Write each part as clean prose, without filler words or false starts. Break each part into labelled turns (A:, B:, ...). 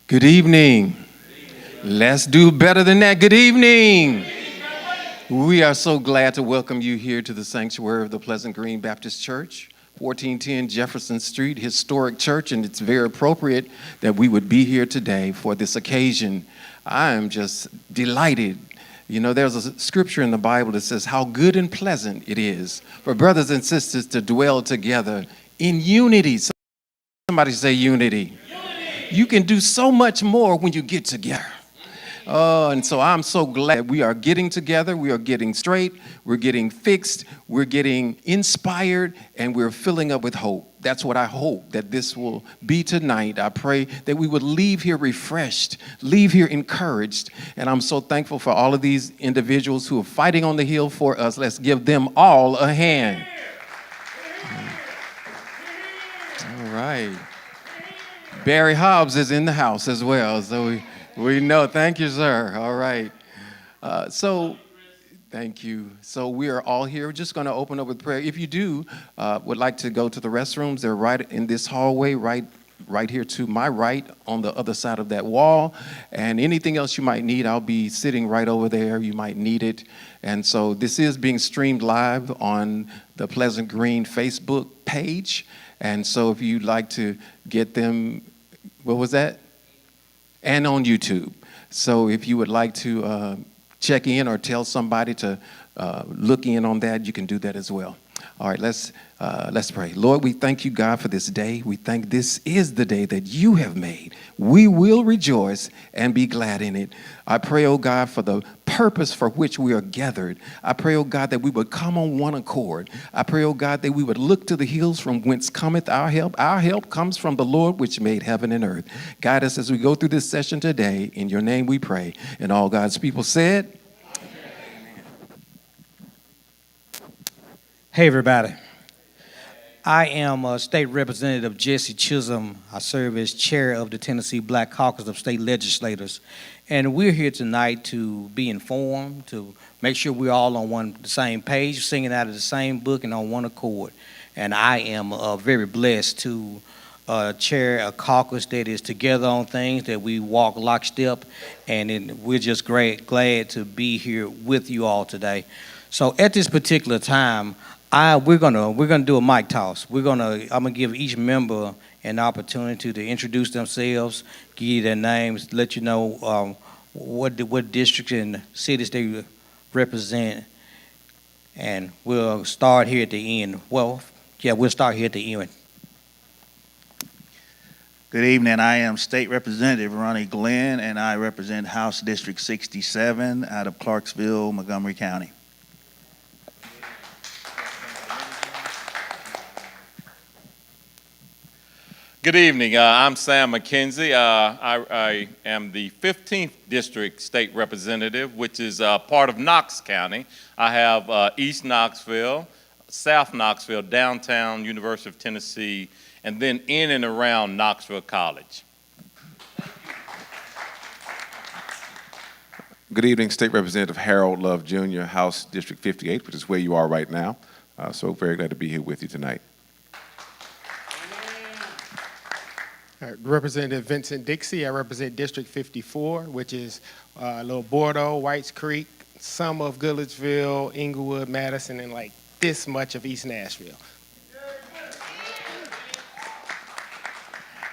A: Good evening. Let's do better than that. Good evening. We are so glad to welcome you here to the sanctuary of the Pleasant Green Baptist Church, 1410 Jefferson Street, historic church, and it's very appropriate that we would be here today for this occasion. I am just delighted. You know, there's a scripture in the Bible that says how good and pleasant it is for brothers and sisters to dwell together in unity. Somebody say unity. You can do so much more when you get together. And so I'm so glad we are getting together, we are getting straight, we're getting fixed, we're getting inspired, and we're filling up with hope. That's what I hope that this will be tonight. I pray that we would leave here refreshed, leave here encouraged, and I'm so thankful for all of these individuals who are fighting on the hill for us. Let's give them all a hand. All right. Barry Hobbs is in the house as well, so we know. Thank you, sir. All right. Thank you. So we are all here. We're just going to open up with prayer. If you would like to go to the restrooms, they're right in this hallway, right here to my right on the other side of that wall. And anything else you might need, I'll be sitting right over there. You might need it. And so this is being streamed live on the Pleasant Green Facebook page. And so if you'd like to get them, what was that? And on YouTube. So if you would like to check in or tell somebody to look in on that, you can do that as well. All right, let's pray. Lord, we thank you, God, for this day. We think this is the day that you have made. We will rejoice and be glad in it. I pray, oh God, for the purpose for which we are gathered. I pray, oh God, that we would come on one accord. I pray, oh God, that we would look to the hills from whence cometh our help. Our help comes from the Lord which made heaven and earth. Guide us as we go through this session today. In your name we pray. And all God's people said,
B: hey, everybody. I am State Representative Jesse Chisholm. I serve as chair of the Tennessee Black Caucus of State Legislators. And we're here tonight to be informed, to make sure we're all on the same page, singing out of the same book and on one accord. And I am very blessed to chair a caucus that is together on things, that we walk lockstep, and we're just glad to be here with you all today. So at this particular time, we're gonna do a mic toss. I'm gonna give each member an opportunity to introduce themselves, give you their names, let you know what districts and cities they represent, and we'll start here at the end. We'll start here at the end.
C: Good evening. I am State Representative Ronnie Glenn, and I represent House District 67 out of Clarksville, Montgomery County.
D: Good evening. I'm Sam McKenzie. I am the 15th District State Representative, which is part of Knox County. I have East Knoxville, South Knoxville, downtown University of Tennessee, and then in and around Knoxville College.
E: Good evening, State Representative Harold Love Jr., House District 58, which is where you are right now. So very glad to be here with you tonight.
F: Representative Vincent Dixie. I represent District 54, which is Little Bordeaux, Whites Creek, some of Goodlettsville, Inglewood, Madison, and like this much of East Nashville.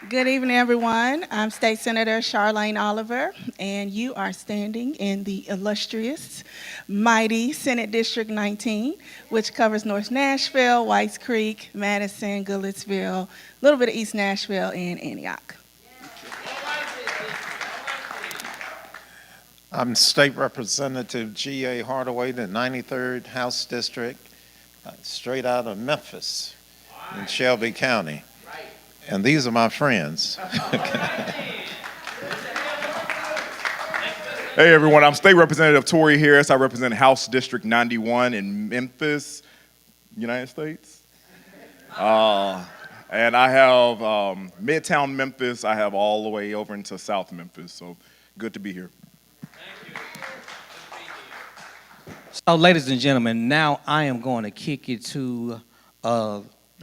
G: Good evening, everyone. I'm State Senator Charlene Oliver, and you are standing in the illustrious, mighty Senate District 19, which covers North Nashville, Whites Creek, Madison, Goodlettsville, a little bit of East Nashville, and Antioch.
H: I'm State Representative G.A. Hardaway, the 93rd House District, straight out of Memphis in Shelby County. And these are my friends.
I: Hey everyone, I'm State Representative Tory Harris. I represent House District 91 in Memphis, United States. And I have Midtown Memphis. I have all the way over into South Memphis. So good to be here.
B: Thank you. So ladies and gentlemen, now I am going to kick it to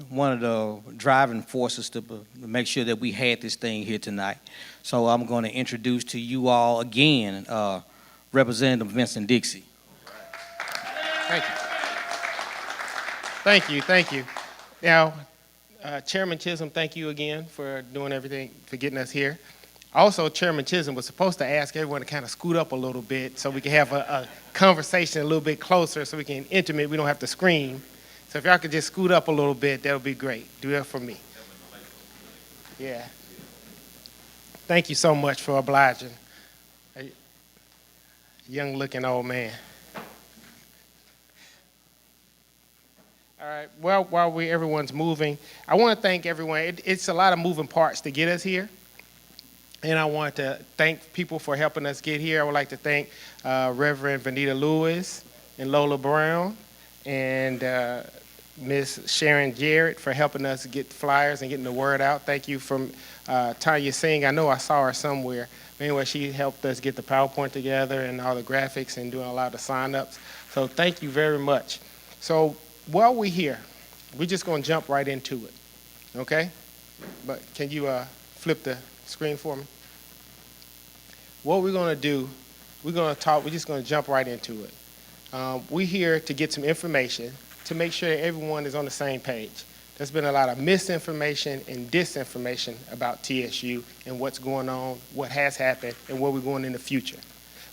B: one of the driving forces to make sure that we had this thing here tonight. So I'm going to introduce to you all again Representative Vincent Dixie.
F: Thank you. Thank you, thank you. Now, Chairman Chisholm, thank you again for doing everything, for getting us here. Also, Chairman Chisholm was supposed to ask everyone to kind of scoot up a little bit so we can have a conversation a little bit closer so we can intimate, we don't have to scream. So if y'all could just scoot up a little bit, that would be great. Do that for me. Yeah. Thank you so much for obliging. A young-looking old man. All right, well, while everyone's moving, I want to thank everyone. It's a lot of moving parts to get us here. And I want to thank people for helping us get here. I would like to thank Reverend Vanita Lewis and Lola Brown and Miss Sharon Jarrett for helping us get flyers and getting the word out. Thank you from Tanya Singh. I know I saw her somewhere. But anyway, she helped us get the PowerPoint together and all the graphics and doing a lot of sign-ups. So thank you very much. So while we're here, we're just going to jump right into it, okay? But can you flip the screen for me? What we're going to do, we're just going to jump right into it. We're here to get some information to make sure that everyone is on the same page. There's been a lot of misinformation and disinformation about TSU and what's going on, what has happened, and where we're going in the future.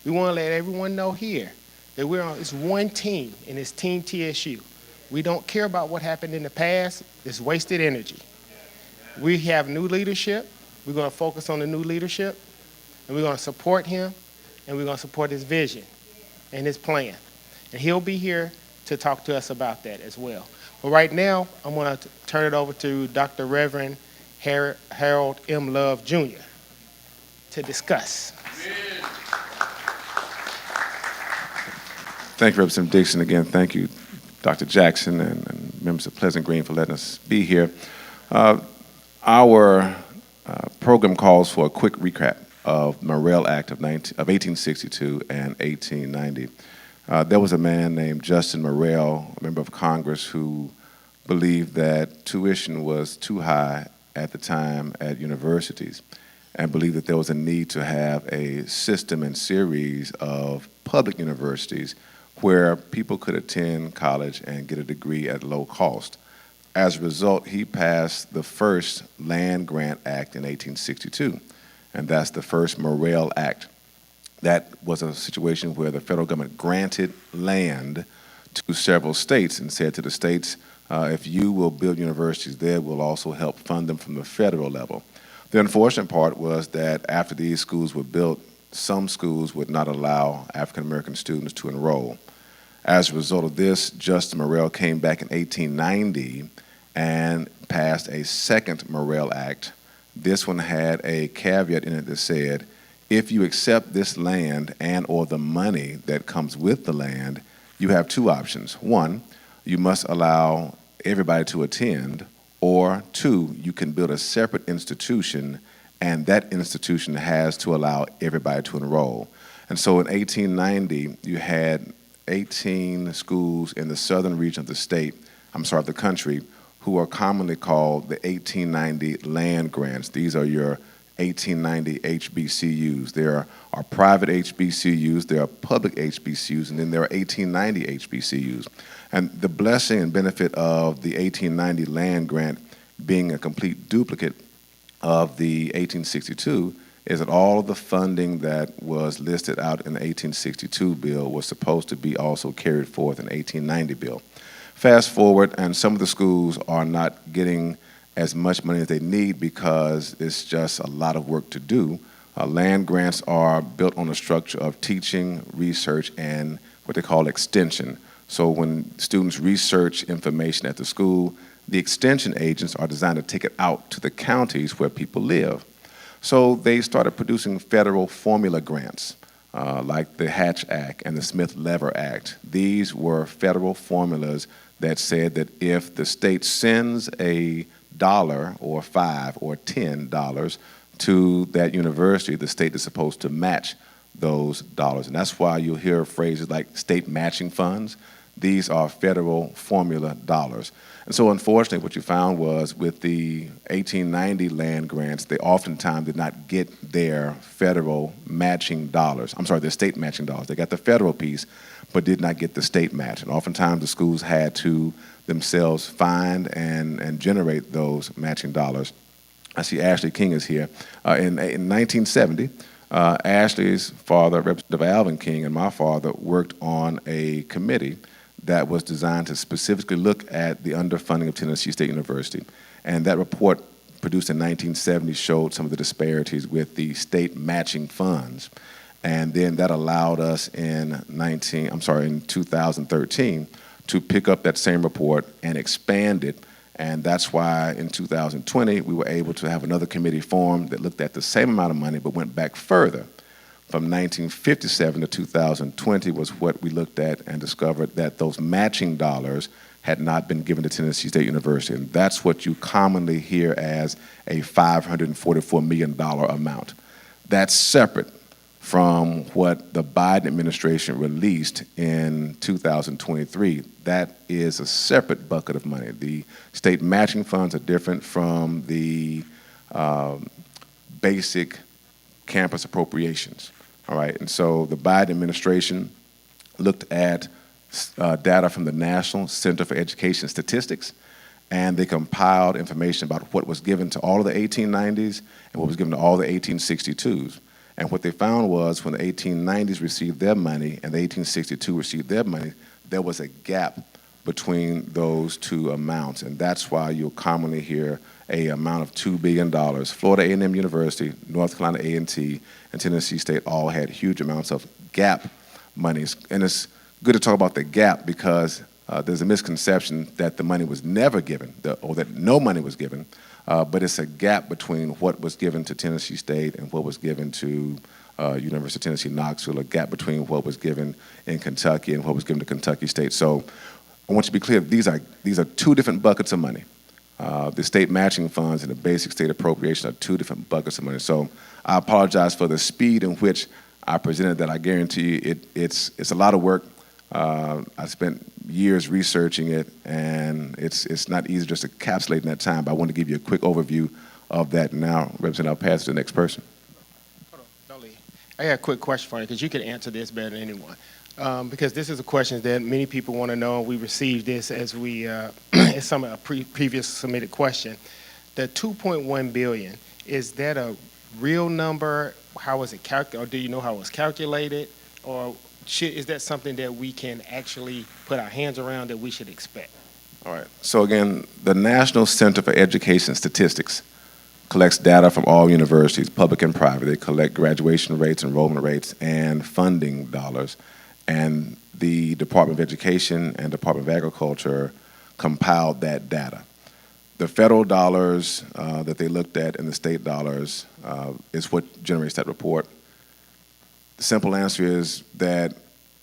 F: We want to let everyone know here that it's one team, and it's Team TSU. We don't care about what happened in the past. It's wasted energy. We have new leadership. We're going to focus on the new leadership, and we're going to support him, and we're going to support his vision and his plan. And he'll be here to talk to us about that as well. But right now, I'm going to turn it over to Dr. Reverend Harold M. Love, Jr. to discuss.
E: Thank you, Representative Dixon. Again, thank you, Dr. Jackson and members of Pleasant Green for letting us be here. Our program calls for a quick recap of Morrill Act of 1862 and 1890. There was a man named Justin Morrill, a member of Congress, who believed that tuition was too high at the time at universities and believed that there was a need to have a system and series of public universities where people could attend college and get a degree at low cost. As a result, he passed the first Land Grant Act in 1862, and that's the first Morrill Act. That was a situation where the federal government granted land to several states and said to the states, if you will build universities there, we'll also help fund them from the federal level. The unfortunate part was that after these schools were built, some schools would not allow African American students to enroll. As a result of this, Justin Morrill came back in 1890 and passed a second Morrill Act. This one had a caveat in it that said, if you accept this land and or the money that comes with the land, you have two options. One, you must allow everybody to attend, or two, you can build a separate institution, and that institution has to allow everybody to enroll. And so in 1890, you had 18 schools in the southern region of the country, who are commonly called the 1890 land grants. These are your 1890 HBCUs. There are private HBCUs, there are public HBCUs, and then there are 1890 HBCUs. And the blessing and benefit of the 1890 land grant being a complete duplicate of the 1862 is that all of the funding that was listed out in the 1862 bill was supposed to be also carried forth in the 1890 bill. Fast forward, and some of the schools are not getting as much money as they need because it's just a lot of work to do. Land grants are built on a structure of teaching, research, and what they call extension. So when students research information at the school, the extension agents are designed to take it out to the counties where people live. So they started producing federal formula grants, like the Hatch Act and the Smith-Lever Act. These were federal formulas that said that if the state sends $1 or $5 or $10 to that university, the state is supposed to match those dollars. And that's why you'll hear phrases like state matching funds. These are federal formula dollars. And so unfortunately, what you found was with the 1890 land grants, they oftentimes did not get their federal matching dollars. I'm sorry, their state matching dollars. They got the federal piece, but did not get the state match. And oftentimes the schools had to themselves find and generate those matching dollars. I see Ashley King is here. In 1970, Ashley's father, Representative Alvin King, and my father worked on a committee that was designed to specifically look at the underfunding of Tennessee State University. And that report produced in 1970 showed some of the disparities with the state matching funds. And then that allowed us in 2013 to pick up that same report and expand it. And that's why in 2020, we were able to have another committee formed that looked at the same amount of money but went back further. From 1957 to 2020 was what we looked at and discovered that those matching dollars had not been given to Tennessee State University. And that's what you commonly hear as a $544 million amount. That's separate from what the Biden administration released in 2023. That is a separate bucket of money. The state matching funds are different from the basic campus appropriations. All right, and so the Biden administration looked at data from the National Center for Education Statistics, and they compiled information about what was given to all of the 1890s and what was given to all the 1862s. And what they found was when the 1890s received their money and the 1862 received their money, there was a gap between those two amounts, and that's why you'll commonly hear a amount of $2 billion. Florida A&M University, North Carolina A&T, and Tennessee State all had huge amounts of gap monies. And it's good to talk about the gap because there's a misconception that the money was never given, or that no money was given, but it's a gap between what was given to Tennessee State and what was given to University of Tennessee, Knoxville, a gap between what was given in Kentucky and what was given to Kentucky State. So I want you to be clear, these are two different buckets of money. The state matching funds and the basic state appropriation are two different buckets of money. So I apologize for the speed in which I presented that. I guarantee you it's a lot of work. I spent years researching it, and it's not easy just to encapsulate in that time, but I want to give you a quick overview of that now. Representative, I'll pass to the next person.
F: Hold on, don't leave. I got a quick question for you because you could answer this better than anyone. Because this is a question that many people want to know, and we received this as we as some previous submitted question. The 2.1 billion, is that a real number? How was it calculated, or do you know how it was calculated, or is that something that we can actually put our hands around that we should expect?
E: All right. So again, the National Center for Education Statistics collects data from all universities, public and private. They collect graduation rates, enrollment rates, and funding dollars. And the Department of Education and Department of Agriculture compiled that data. The federal dollars that they looked at and the state dollars is what generates that report. The simple answer is that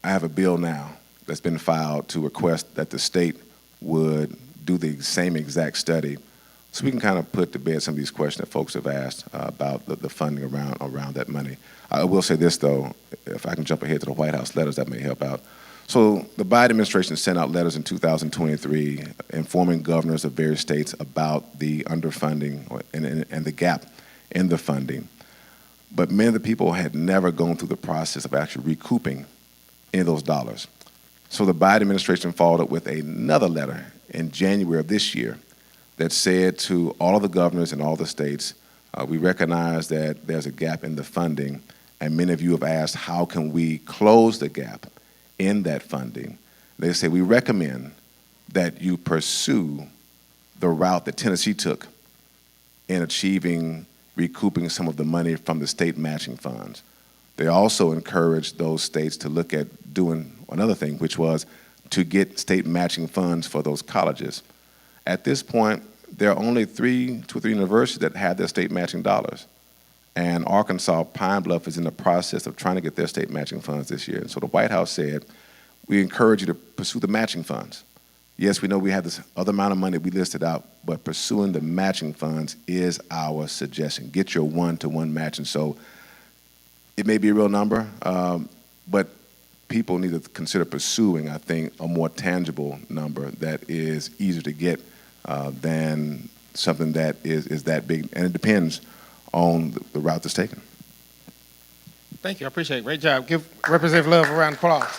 E: I have a bill now that's been filed to request that the state would do the same exact study so we can kind of put to bed some of these questions that folks have asked about the funding around that money. I will say this, though, if I can jump ahead to the White House letters, that may help out. So the Biden administration sent out letters in 2023 informing governors of various states about the underfunding and the gap in the funding. But many of the people had never gone through the process of actually recouping any of those dollars. So the Biden administration followed up with another letter in January of this year that said to all of the governors in all the states, we recognize that there's a gap in the funding, and many of you have asked, how can we close the gap in that funding? They say, we recommend that you pursue the route that Tennessee took in achieving recouping some of the money from the state matching funds. They also encouraged those states to look at doing another thing, which was to get state matching funds for those colleges. At this point, there are only two or three universities that have their state matching dollars. And Arkansas, Pine Bluff, is in the process of trying to get their state matching funds this year. And so the White House said, we encourage you to pursue the matching funds. Yes, we know we have this other amount of money we listed out, but pursuing the matching funds is our suggestion. Get your one-to-one matching. So it may be a real number, but people need to consider pursuing, I think, a more tangible number that is easier to get than something that is that big, and it depends on the route that's taken.
F: Thank you. I appreciate it. Great job. Give Representative Love a round of applause.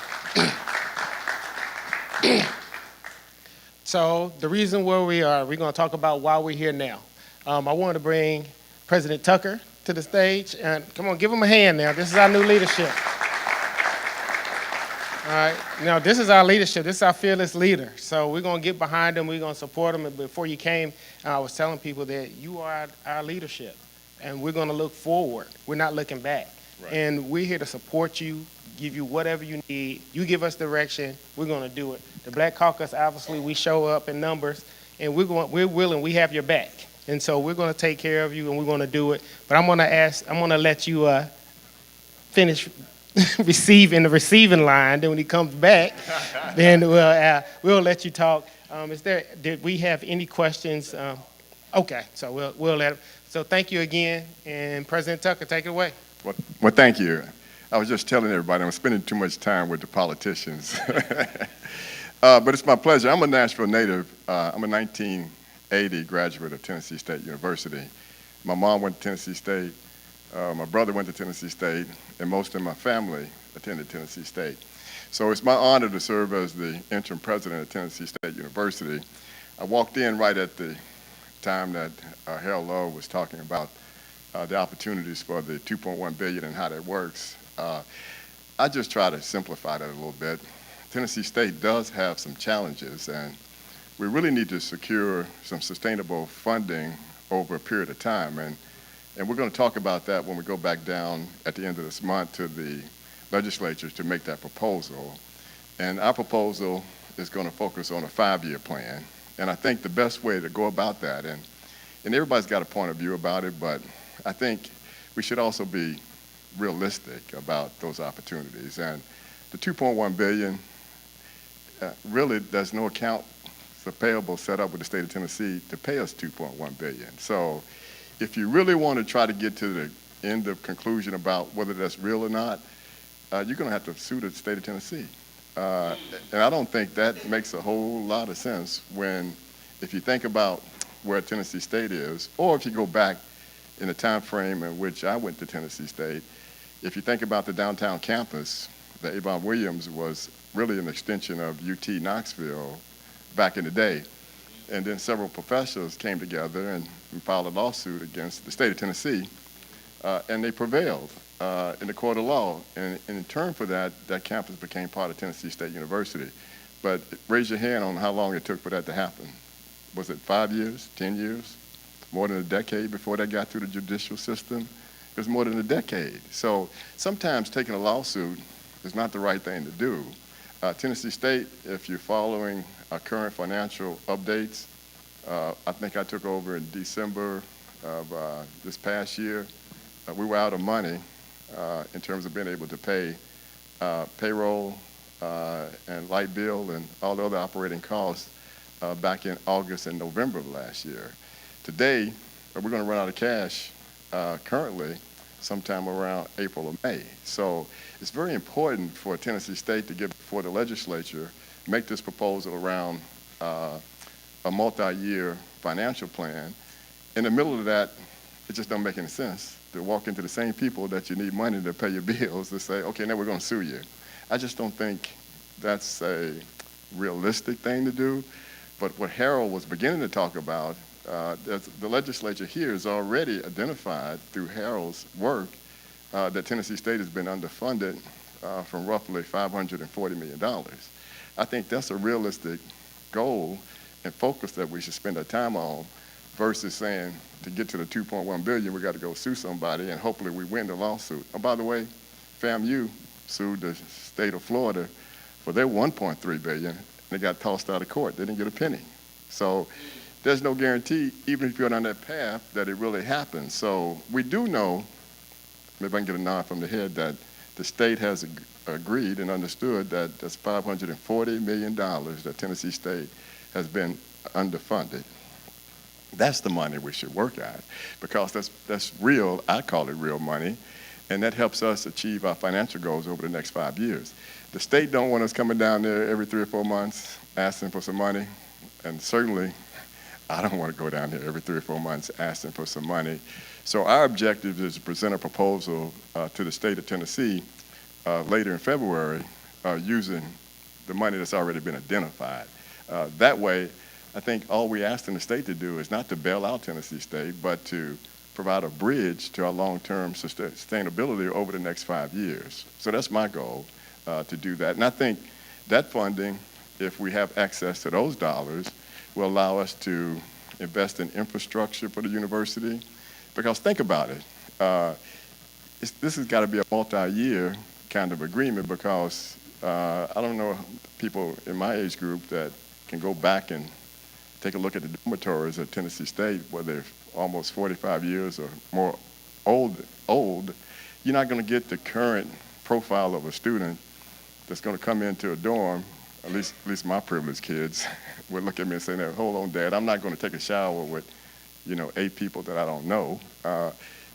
F: So the reason where we're going to talk about why we're here now. I wanted to bring President Tucker to the stage. And come on, give him a hand now. This is our new leadership. All right. Now, this is our leadership. This is our fearless leader. So we're going to get behind him. We're going to support him. And before you came, I was telling people that you are our leadership. And we're going to look forward. We're not looking back. Right. And we're here to support you, give you whatever you need. You give us direction, we're going to do it. The Black Caucus, obviously, we show up in numbers, and we're willing, we have your back. And so we're going to take care of you, and we're going to do it. But I'm going to let you finish in the receiving line. Then when he comes back, then we'll let you talk. Did we have any questions? Okay, so we'll let him. So thank you again, and President Tucker, take it away.
J: Well, thank you. I was just telling everybody I'm spending too much time with the politicians. But it's my pleasure. I'm a Nashville native. I'm a 1980 graduate of Tennessee State University. My mom went to Tennessee State. My brother went to Tennessee State, and most of my family attended Tennessee State. So it's my honor to serve as the interim president of Tennessee State University. I walked in right at the time that Harold Lowe was talking about the opportunities for the $2.1 billion and how that works. I just try to simplify that a little bit. Tennessee State does have some challenges, and we really need to secure some sustainable funding over a period of time. And we're going to talk about that when we go back down at the end of this month to the legislature to make that proposal. And our proposal is going to focus on a 5-year plan. And I think the best way to go about that, and everybody's got a point of view about it, but I think we should also be realistic about those opportunities. And the $2.1 billion really, there's no account for payable set up with the state of Tennessee to pay us $2.1 billion. So if you really want to try to get to the end of conclusion about whether that's real or not, you're going to have to sue the state of Tennessee. And I don't think that makes a whole lot of sense if you think about where Tennessee State is, or if you go back in the time frame in which I went to Tennessee State. If you think about the downtown campus, the Avon Williams was really an extension of UT Knoxville back in the day. And then several professionals came together and filed a lawsuit against the state of Tennessee, and they prevailed in the court of law. And in turn for that, that campus became part of Tennessee State University. But raise your hand on how long it took for that to happen. Was it 5 years, 10 years? More than a decade before they got through the judicial system? It was more than a decade. So sometimes taking a lawsuit is not the right thing to do. Tennessee State, if you're following our current financial updates, I think I took over in December of this past year. We were out of money in terms of being able to pay payroll and light bill and all the other operating costs back in August and November of last year. Today, we're going to run out of cash currently sometime around April or May. So it's very important for Tennessee State to get before the legislature, make this proposal around a multi-year financial plan. In the middle of that, it just don't make any sense to walk into the same people that you need money to pay your bills to say, okay, now we're going to sue you. I just don't think that's a realistic thing to do. But what Harold was beginning to talk about, the legislature here has already identified through Harold's work that Tennessee State has been underfunded from roughly $540 million. I think that's a realistic goal and focus that we should spend our time on versus saying to get to the $2.1 billion, we got to go sue somebody and hopefully we win the lawsuit. Oh, by the way, FAMU sued the state of Florida for their $1.3 billion and they got tossed out of court. They didn't get a penny. So there's no guarantee, even if you're on that path, that it really happens. So we do know, maybe I can get a nod from the head, that the state has agreed and understood that that's $540 million that Tennessee State has been underfunded. That's the money we should work at because that's real, I call it real money, and that helps us achieve our financial goals over the next 5 years. The state don't want us coming down there every 3 or 4 months asking for some money, and certainly I don't want to go down there every 3 or 4 months asking for some money. So our objective is to present a proposal to the state of Tennessee later in February using the money that's already been identified. That way, I think all we asked in the state to do is not to bail out Tennessee State, but to provide a bridge to our long-term sustainability over the next 5 years. So that's my goal, to do that. And I think that funding, if we have access to those dollars, will allow us to invest in infrastructure for the university. Because think about it, this has got to be a multi-year kind of agreement, because I don't know people in my age group that can go back and take a look at the dormitories at Tennessee State, where they're almost 45 years or more old. You're not going to get the current profile of a student that's going to come into a dorm. At least my privileged kids would look at me and say, "Hold on, Dad, I'm not going to take a shower with, 8 people that I don't know."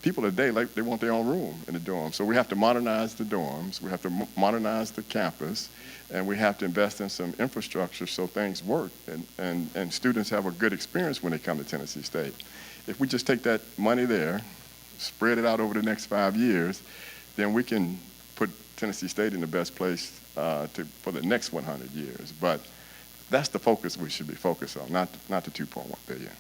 J: People today, like, they want their own room in the dorm. So we have to modernize the dorms, we have to modernize the campus, and we have to invest in some infrastructure so things work and students have a good experience when they come to Tennessee State. If we just take that money there, spread it out over the next 5 years, then we can put Tennessee State in the best place for the next 100 years. But that's the focus we should be focused on, not the 2.1 billion.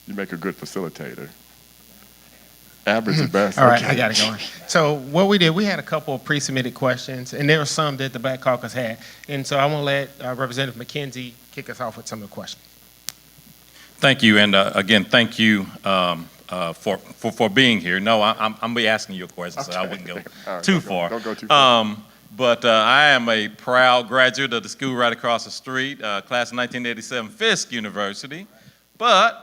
J: You make a good facilitator. Average is best.
F: All right,
J: Okay.
F: I got it going. So what we did, we had a couple of pre-submitted questions, and there were some that the Black Caucus had. And so I want to let Representative McKenzie kick us off with some of the questions.
D: Thank you, and again, thank you for being here. No, I'm gonna be asking you a question, so I wouldn't go
J: All right,
D: too
J: don't
D: far.
J: Don't go too far.
D: But I am a proud graduate of the school right across the street, class of 1987, Fisk University. But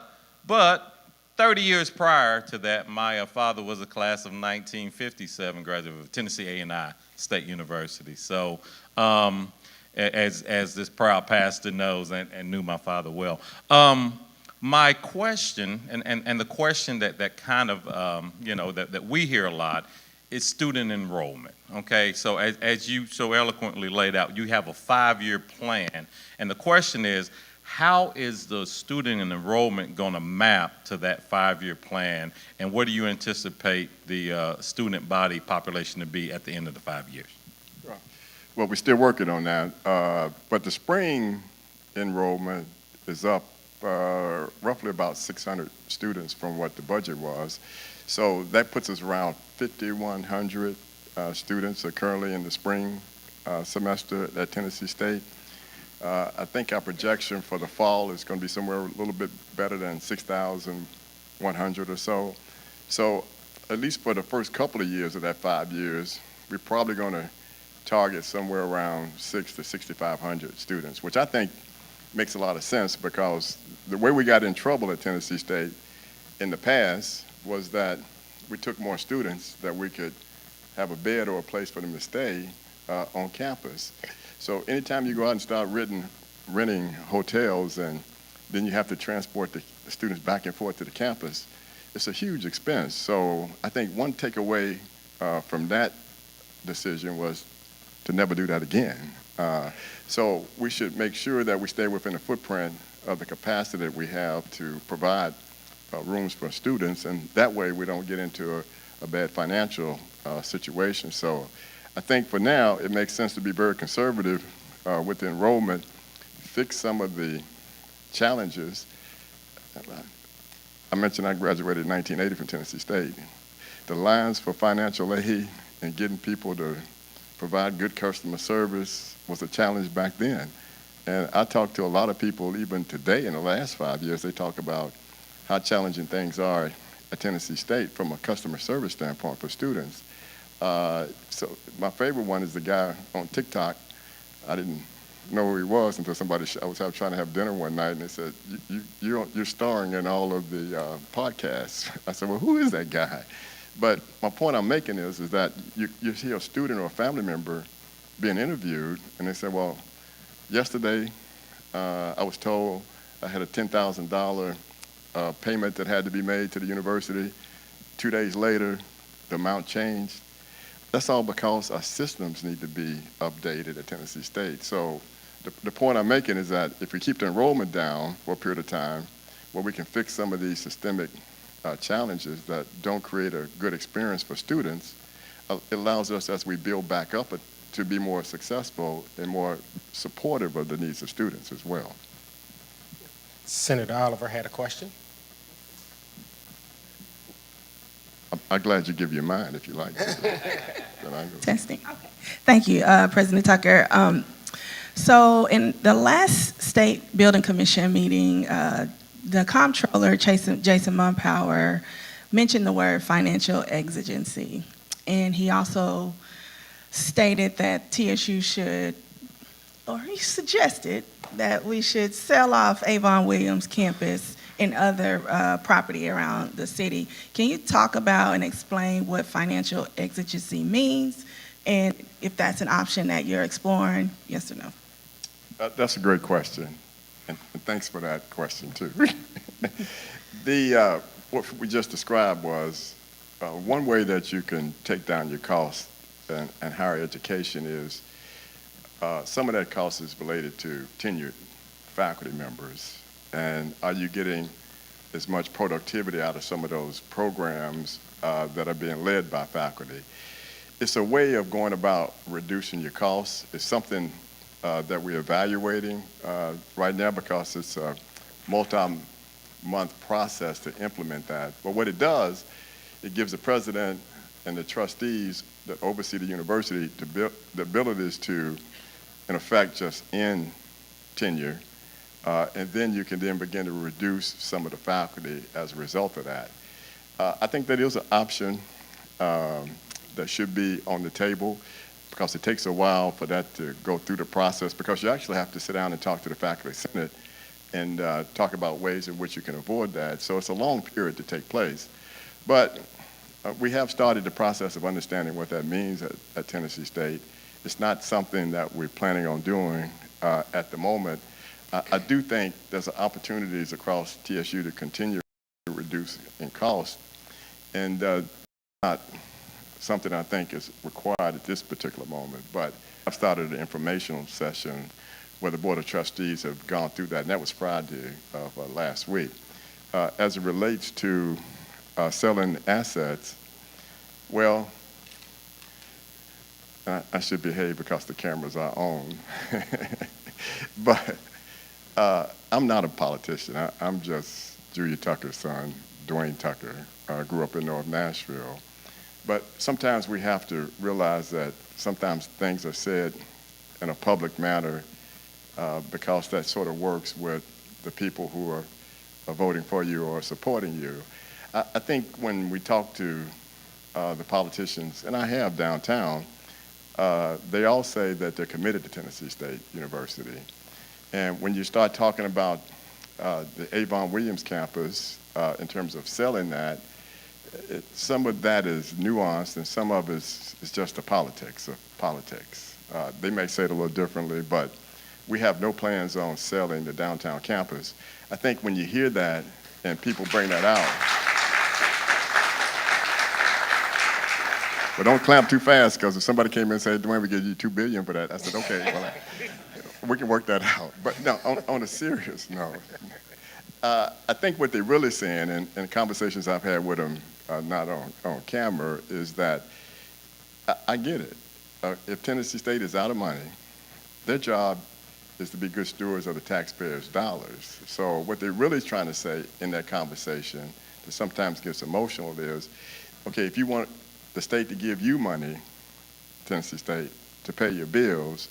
D: 30 years prior to that, my father was a class of 1957 graduate of Tennessee A&I State University. So as this proud pastor knows and knew my father well. My question, and the question that kind of, that we hear a lot is student enrollment, okay? So as you so eloquently laid out, you have a 5-year plan, and the question is, how is the student enrollment going to map to that 5-year plan, and what do you anticipate the student body population to be at the end of the 5 years?
J: Well, we're still working on that, but the spring enrollment is up roughly about 600 students from what the budget was. So that puts us around 5,100 students are currently in the spring semester at Tennessee State. I think our projection for the fall is going to be somewhere a little bit better than 6,100 or so. So at least for the first couple of years of that 5 years, we're probably going to target somewhere around 6,000 to 6,500 students, which I think makes a lot of sense, because the way we got in trouble at Tennessee State in the past was that we took more students that we could have a bed or a place for them to stay on campus. So anytime you go out and start renting hotels, and then you have to transport the students back and forth to the campus, it's a huge expense. So I think one takeaway from that decision was to never do that again. So we should make sure that we stay within the footprint of the capacity that we have to provide rooms for students, and that way we don't get into a bad financial situation. So I think for now it makes sense to be very conservative with the enrollment, fix some of the challenges. I mentioned I graduated in 1980 from Tennessee State. The lines for financial aid and getting people to provide good customer service was a challenge back then. And I talk to a lot of people even today in the last 5 years, they talk about how challenging things are at Tennessee State from a customer service standpoint for students. So my favorite one is the guy on TikTok. I didn't know who he was until I was trying to have dinner one night, and they said, you're starring in all of the podcasts. I said, well, who is that guy? But my point I'm making is that you see a student or a family member being interviewed, and they say, well, yesterday I was told I had a $10,000 payment that had to be made to the university. 2 days later, the amount changed. That's all because our systems need to be updated at Tennessee State. So the point I'm making is that if we keep the enrollment down for a period of time, where we can fix some of these systemic challenges that don't create a good experience for students, it allows us, as we build back up, to be more successful and more supportive of the needs of students as well.
F: Senator Oliver had a question.
J: I'm glad you give your mind if you like.
G: Testing. Okay. Thank you, President Tucker. So in the last State Building Commission meeting, the comptroller, Jason Mumpower, mentioned the word financial exigency. And he also stated that TSU should, or he suggested that we should sell off Avon Williams campus and other property around the city. Can you talk about and explain what financial exigency means, and if that's an option that you're exploring, yes or no?
J: That's a great question, and thanks for that question too. What we just described was one way that you can take down your costs and higher education is some of that cost is related to tenured faculty members. And are you getting as much productivity out of some of those programs that are being led by faculty? It's a way of going about reducing your costs. It's something that we're evaluating right now because it's a multi-month process to implement that. But what it does, it gives the president and the trustees that oversee the university the abilities to, in effect, just end tenure. And then you can then begin to reduce some of the faculty as a result of that. I think that is an option that should be on the table because it takes a while for that to go through the process because you actually have to sit down and talk to the faculty senate and talk about ways in which you can avoid that. So it's a long period to take place. But we have started the process of understanding what that means at Tennessee State. It's not something that we're planning on doing at the moment. I do think there's opportunities across TSU to continue to reduce in cost, and not something I think is required at this particular moment. But I've started an informational session where the Board of Trustees have gone through that, and that was Friday of last week. As it relates to selling assets, well, I should behave because the cameras are on, but I'm not a politician. I'm just Julia Tucker's son, Dwayne Tucker. Grew up in North Nashville. But sometimes we have to realize that sometimes things are said in a public manner because that sort of works with the people who are voting for you or supporting you. I think when we talk to the politicians, and I have downtown, they all say that they're committed to Tennessee State University. And when you start talking about the Avon Williams campus in terms of selling that, some of that is nuanced and some of it is just the politics of politics. They may say it a little differently, but we have no plans on selling the downtown campus. I think when you hear that and people bring that out, but don't clamp too fast because if somebody came in and said, Dwayne, we give you $2 billion for that, I said, okay, well, we can work that out. But no, on a serious note, I think what they're really saying, and conversations I've had with them, not on camera, is that I get it. If Tennessee State is out of money, their job is to be good stewards of the taxpayers' dollars. So what they're really trying to say in that conversation that sometimes gets emotional is, okay, if you want the state to give you money, Tennessee State, to pay your bills,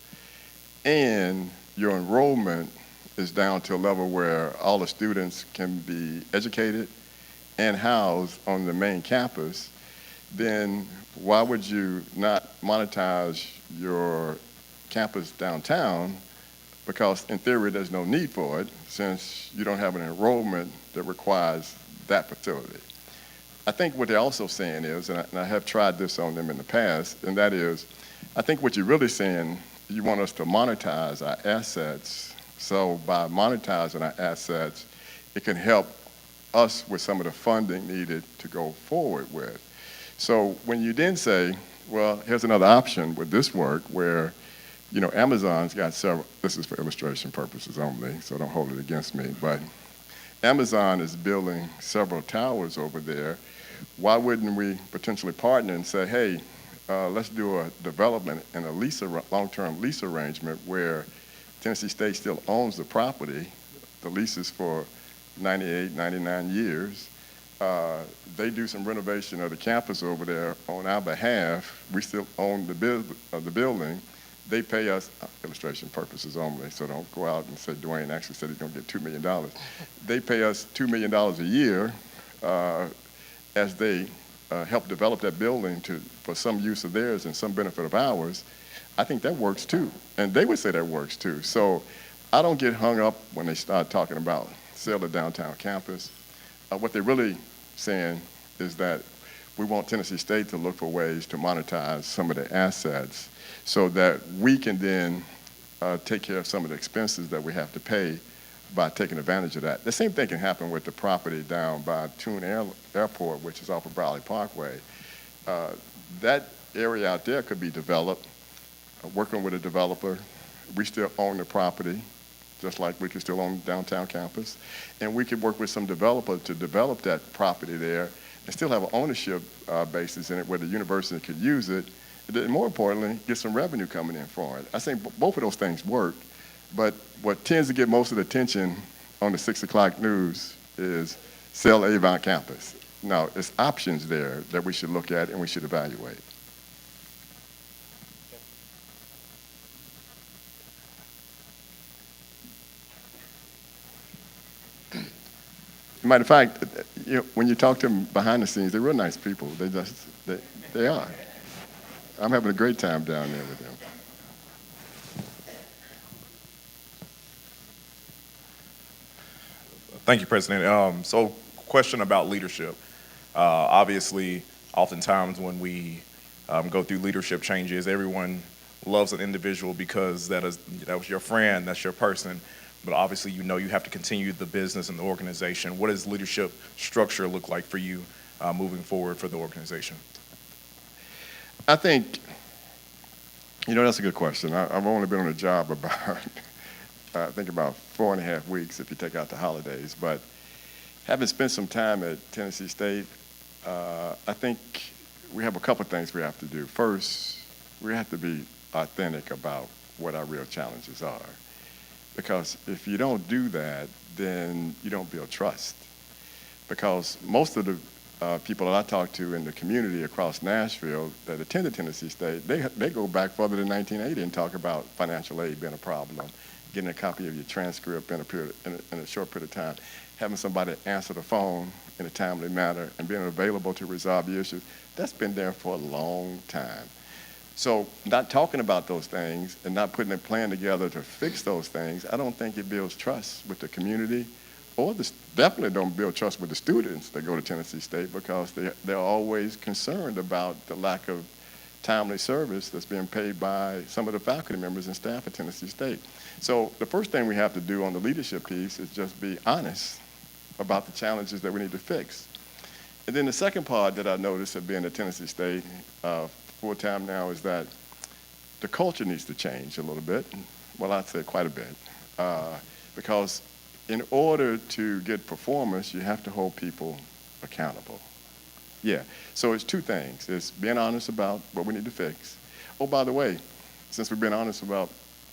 J: and your enrollment is down to a level where all the students can be educated and housed on the main campus, then why would you not monetize your campus downtown? Because in theory, there's no need for it since you don't have an enrollment that requires that facility. I think what they're also saying is, and I have tried this on them in the past, and that is, I think what you're really saying, you want us to monetize our assets. So by monetizing our assets, it can help us with some of the funding needed to go forward with. So when you then say, well, here's another option with this work where, you know, Amazon's got several, this is for illustration purposes only, so don't hold it against me, but Amazon is building several towers over there. Why wouldn't we potentially partner and say, hey, let's do a development and a lease, long-term lease arrangement where Tennessee State still owns the property. The lease is for 98, 99 years. They do some renovation of the campus over there on our behalf. We still own the building. They pay us, illustration purposes only, so don't go out and say Dwayne actually said he's going to get $2 million. They pay us $2 million a year as they help develop that building for some use of theirs and some benefit of ours. I think that works too, and they would say that works too. So I don't get hung up when they start talking about sell the downtown campus. What they're really saying is that we want Tennessee State to look for ways to monetize some of the assets so that we can then take care of some of the expenses that we have to pay by taking advantage of that. The same thing can happen with the property down by Tune Airport, which is off of Browley Parkway. That area out there could be developed, working with a developer. We still own the property, just like we could still own downtown campus. And we could work with some developer to develop that property there and still have an ownership basis in it where the university could use it. And then more importantly, get some revenue coming in for it. I think both of those things work. But what tends to get most of the attention on the 6 o'clock news is sell Avon campus. Now, there's options there that we should look at and we should evaluate. Matter of fact, you know, when you talk to them behind the scenes, they're real nice people. They are. I'm having a great time down there with them.
I: Thank you, President. So, question about leadership. Obviously, oftentimes when we go through leadership changes, everyone loves an individual because that was your friend, that's your person. But obviously, you know you have to continue the business and the organization. What does leadership structure look like for you moving forward for the organization?
J: I think, you know, that's a good question. I've only been on the job about, I think about 4.5 weeks if you take out the holidays. But having spent some time at Tennessee State, I think we have a couple things we have to do. First, we have to be authentic about what our real challenges are. Because if you don't do that, then you don't build trust. Because most of the people that I talk to in the community across Nashville that attended Tennessee State, they go back further than 1980 and talk about financial aid being a problem, getting a copy of your transcript in a short period of time, having somebody answer the phone in a timely manner, and being available to resolve the issues. That's been there for a long time. So not talking about those things and not putting a plan together to fix those things, I don't think it builds trust with the community, or definitely don't build trust with the students that go to Tennessee State, because they're always concerned about the lack of timely service that's being paid by some of the faculty members and staff at Tennessee State. So the first thing we have to do on the leadership piece is just be honest about the challenges that we need to fix. And then the second part that I noticed of being at Tennessee State full time now is that the culture needs to change a little bit. Well, I'd say quite a bit. Because in order to get performance, you have to hold people accountable. Yeah, so it's two things. It's being honest about what we need to fix. Oh, by the way, since we've been honest about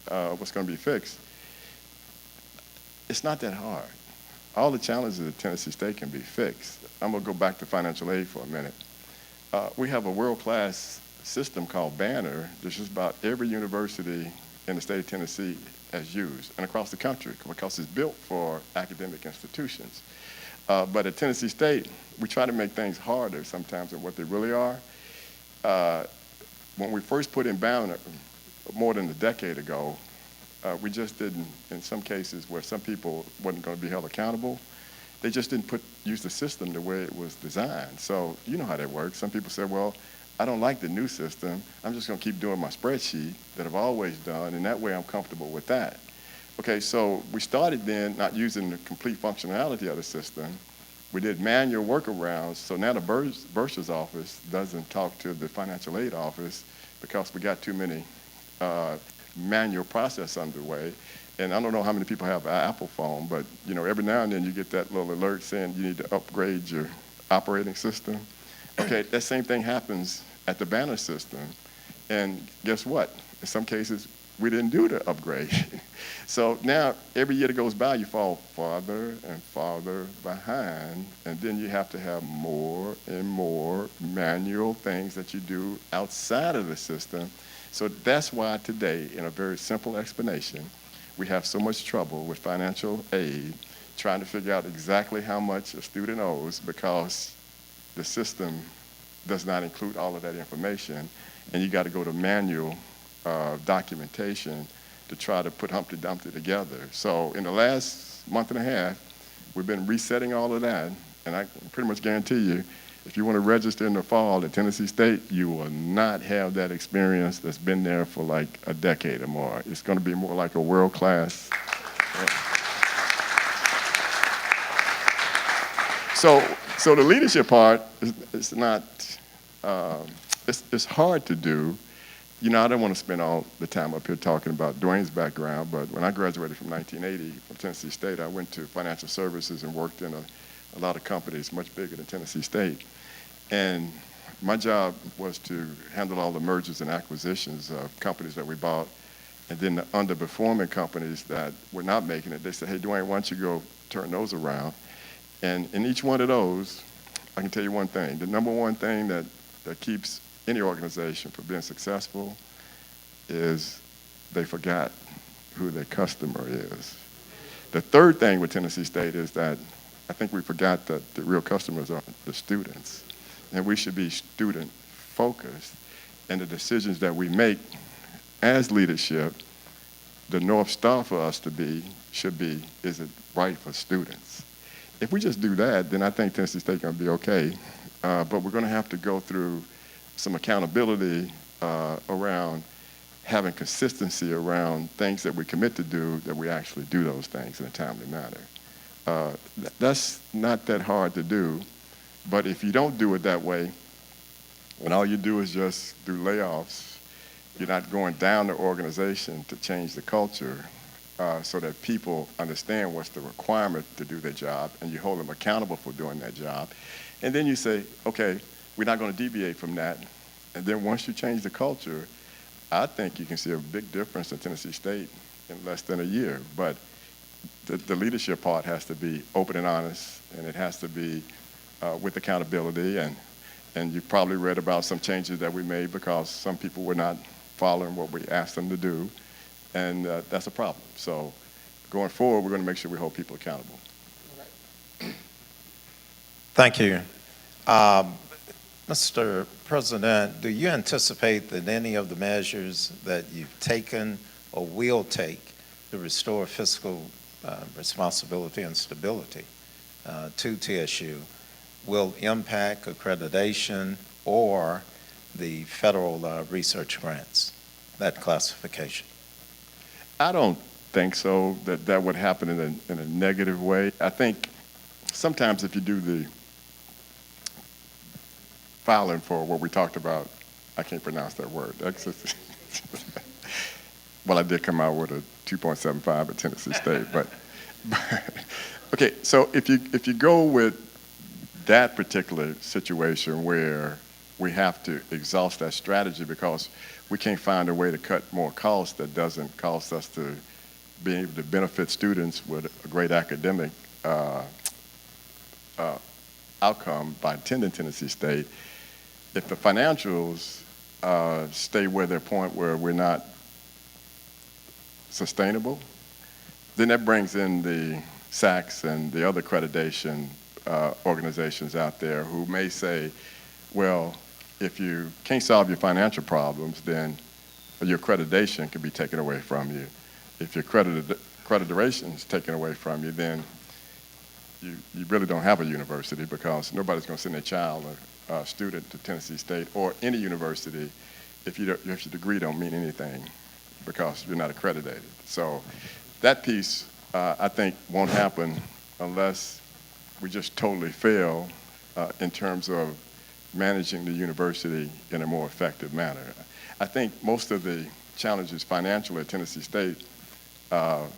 J: what's going to be fixed, it's not that hard. All the challenges at Tennessee State can be fixed. I'm going to go back to financial aid for a minute. We have a world-class system called Banner that just about every university in the state of Tennessee has used, and across the country, because it's built for academic institutions. But at Tennessee State, we try to make things harder sometimes than what they really are. When we first put in Banner more than a decade ago, we just didn't, in some cases where some people wasn't going to be held accountable, they just didn't use the system the way it was designed. So you know how that works. Some people say, well, I don't like the new system. I'm just going to keep doing my spreadsheet that I've always done, and that way I'm comfortable with that. Okay, so we started then not using the complete functionality of the system, We did manual workarounds, so now the bursar's office doesn't talk to the financial aid office because we got too many manual process underway. And I don't know how many people have an Apple phone, but every now and then you get that little alert saying you need to upgrade your operating system. Okay, that same thing happens at the Banner system. And guess what? In some cases, we didn't do the upgrade. So now, every year that goes by, you fall farther and farther behind, and then you have to have more and more manual things that you do outside of the system. So that's why today, in a very simple explanation, we have so much trouble with financial aid, trying to figure out exactly how much a student owes because the system does not include all of that information, and you got to go to manual documentation to try to put Humpty Dumpty together. So in the last month and a half, we've been resetting all of that, and I pretty much guarantee you, if you want to register in the fall at Tennessee State, you will not have that experience that's been there for like a decade or more. It's going to be more like a world-class. So the leadership part is not, it's hard to do. I don't want to spend all the time up here talking about Dwayne's background, but when I graduated from 1980 from Tennessee State, I went to financial services and worked in a lot of companies much bigger than Tennessee State. And my job was to handle all the mergers and acquisitions of companies that we bought, and then the underperforming companies that were not making it. They said, hey, Dwayne, why don't you go turn those around? And in each one of those, I can tell you one thing. The number one thing that keeps any organization from being successful is they forgot who their customer is. The third thing with Tennessee State is that I think we forgot that the real customers are the students. And we should be student focused. And the decisions that we make as leadership, the North Star for us should be, is it right for students? If we just do that, then I think Tennessee State is going to be okay. But we're going to have to go through some accountability around having consistency around things that we commit to do, that we actually do those things in a timely manner. That's not that hard to do, but if you don't do it that way, when all you do is just do layoffs, you're not going down the organization to change the culture so that people understand what's the requirement to do their job, and you hold them accountable for doing that job. And then you say, okay, we're not going to deviate from that. And then once you change the culture, I think you can see a big difference in Tennessee State in less than a year. But the leadership part has to be open and honest, and it has to be with accountability. And you've probably read about some changes that we made because some people were not following what we asked them to do, and that's a problem. So going forward, we're going to make sure we hold people accountable.
H: Thank you. Mr. President, do you anticipate that any of the measures that you've taken or will take to restore fiscal responsibility and stability to TSU will impact accreditation or the federal research grants, that classification?
J: I don't think so, that would happen in a negative way. I think sometimes if you do the filing for what we talked about, I can't pronounce that word. Well, I did come out with a 2.75 at Tennessee State, but okay. So if you go with that particular situation where we have to exhaust that strategy because we can't find a way to cut more costs that doesn't cost us to be able to benefit students with a great academic outcome by attending Tennessee State, if the financials stay where they're point where we're not sustainable, then that brings in the SACs and the other accreditation organizations out there who may say, well, if you can't solve your financial problems, then your accreditation can be taken away from you. If your accreditation is taken away from you, then you really don't have a university because nobody's going to send their child or student to Tennessee State or any university if your degree don't mean anything because you're not accredited. So that piece, I think, won't happen unless we just totally fail in terms of managing the university in a more effective manner. I think most of the challenges financially at Tennessee State, well,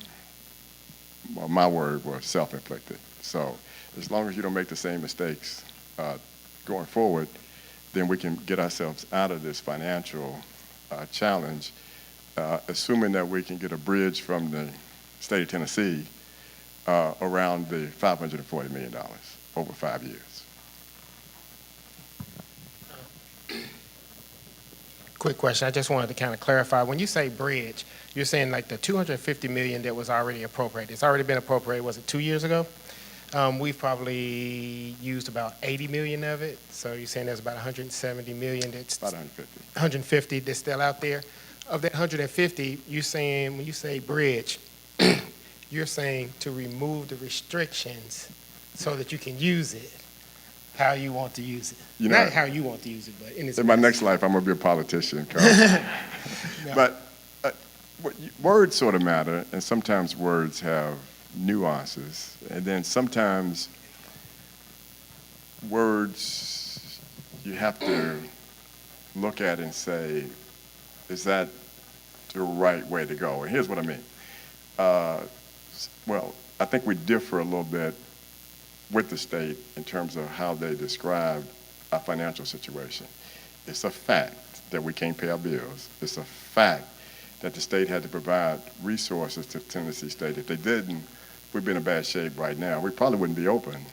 J: my word was self-inflicted. So as long as you don't make the same mistakes going forward, then we can get ourselves out of this financial challenge, assuming that we can get a bridge from the state of Tennessee around the $540 million over 5 years.
F: Quick question. I just wanted to kind of clarify. When you say bridge, you're saying like the $250 million that was already appropriated. It's already been appropriated. Was it 2 years ago? We've probably used about 80 million of it. So you're saying there's about 170 million that's
J: About 150.
F: 150 that's still out there. Of that 150, you're saying when you say bridge, you're saying to remove the restrictions so that you can use it how you want to use it.
J: You know,
F: Not how you want to use it, but in its
J: In my
F: best.
J: next life, I'm going to be a politician.
F: No.
J: But words sort of matter, and sometimes words have nuances. And then sometimes words you have to look at and say, is that the right way to go? And here's what I mean. Well, I think we differ a little bit with the state in terms of how they describe our financial situation. It's a fact that we can't pay our bills. It's a fact that the state had to provide resources to Tennessee State. If they didn't, we'd be in a bad shape right now. We probably wouldn't be open.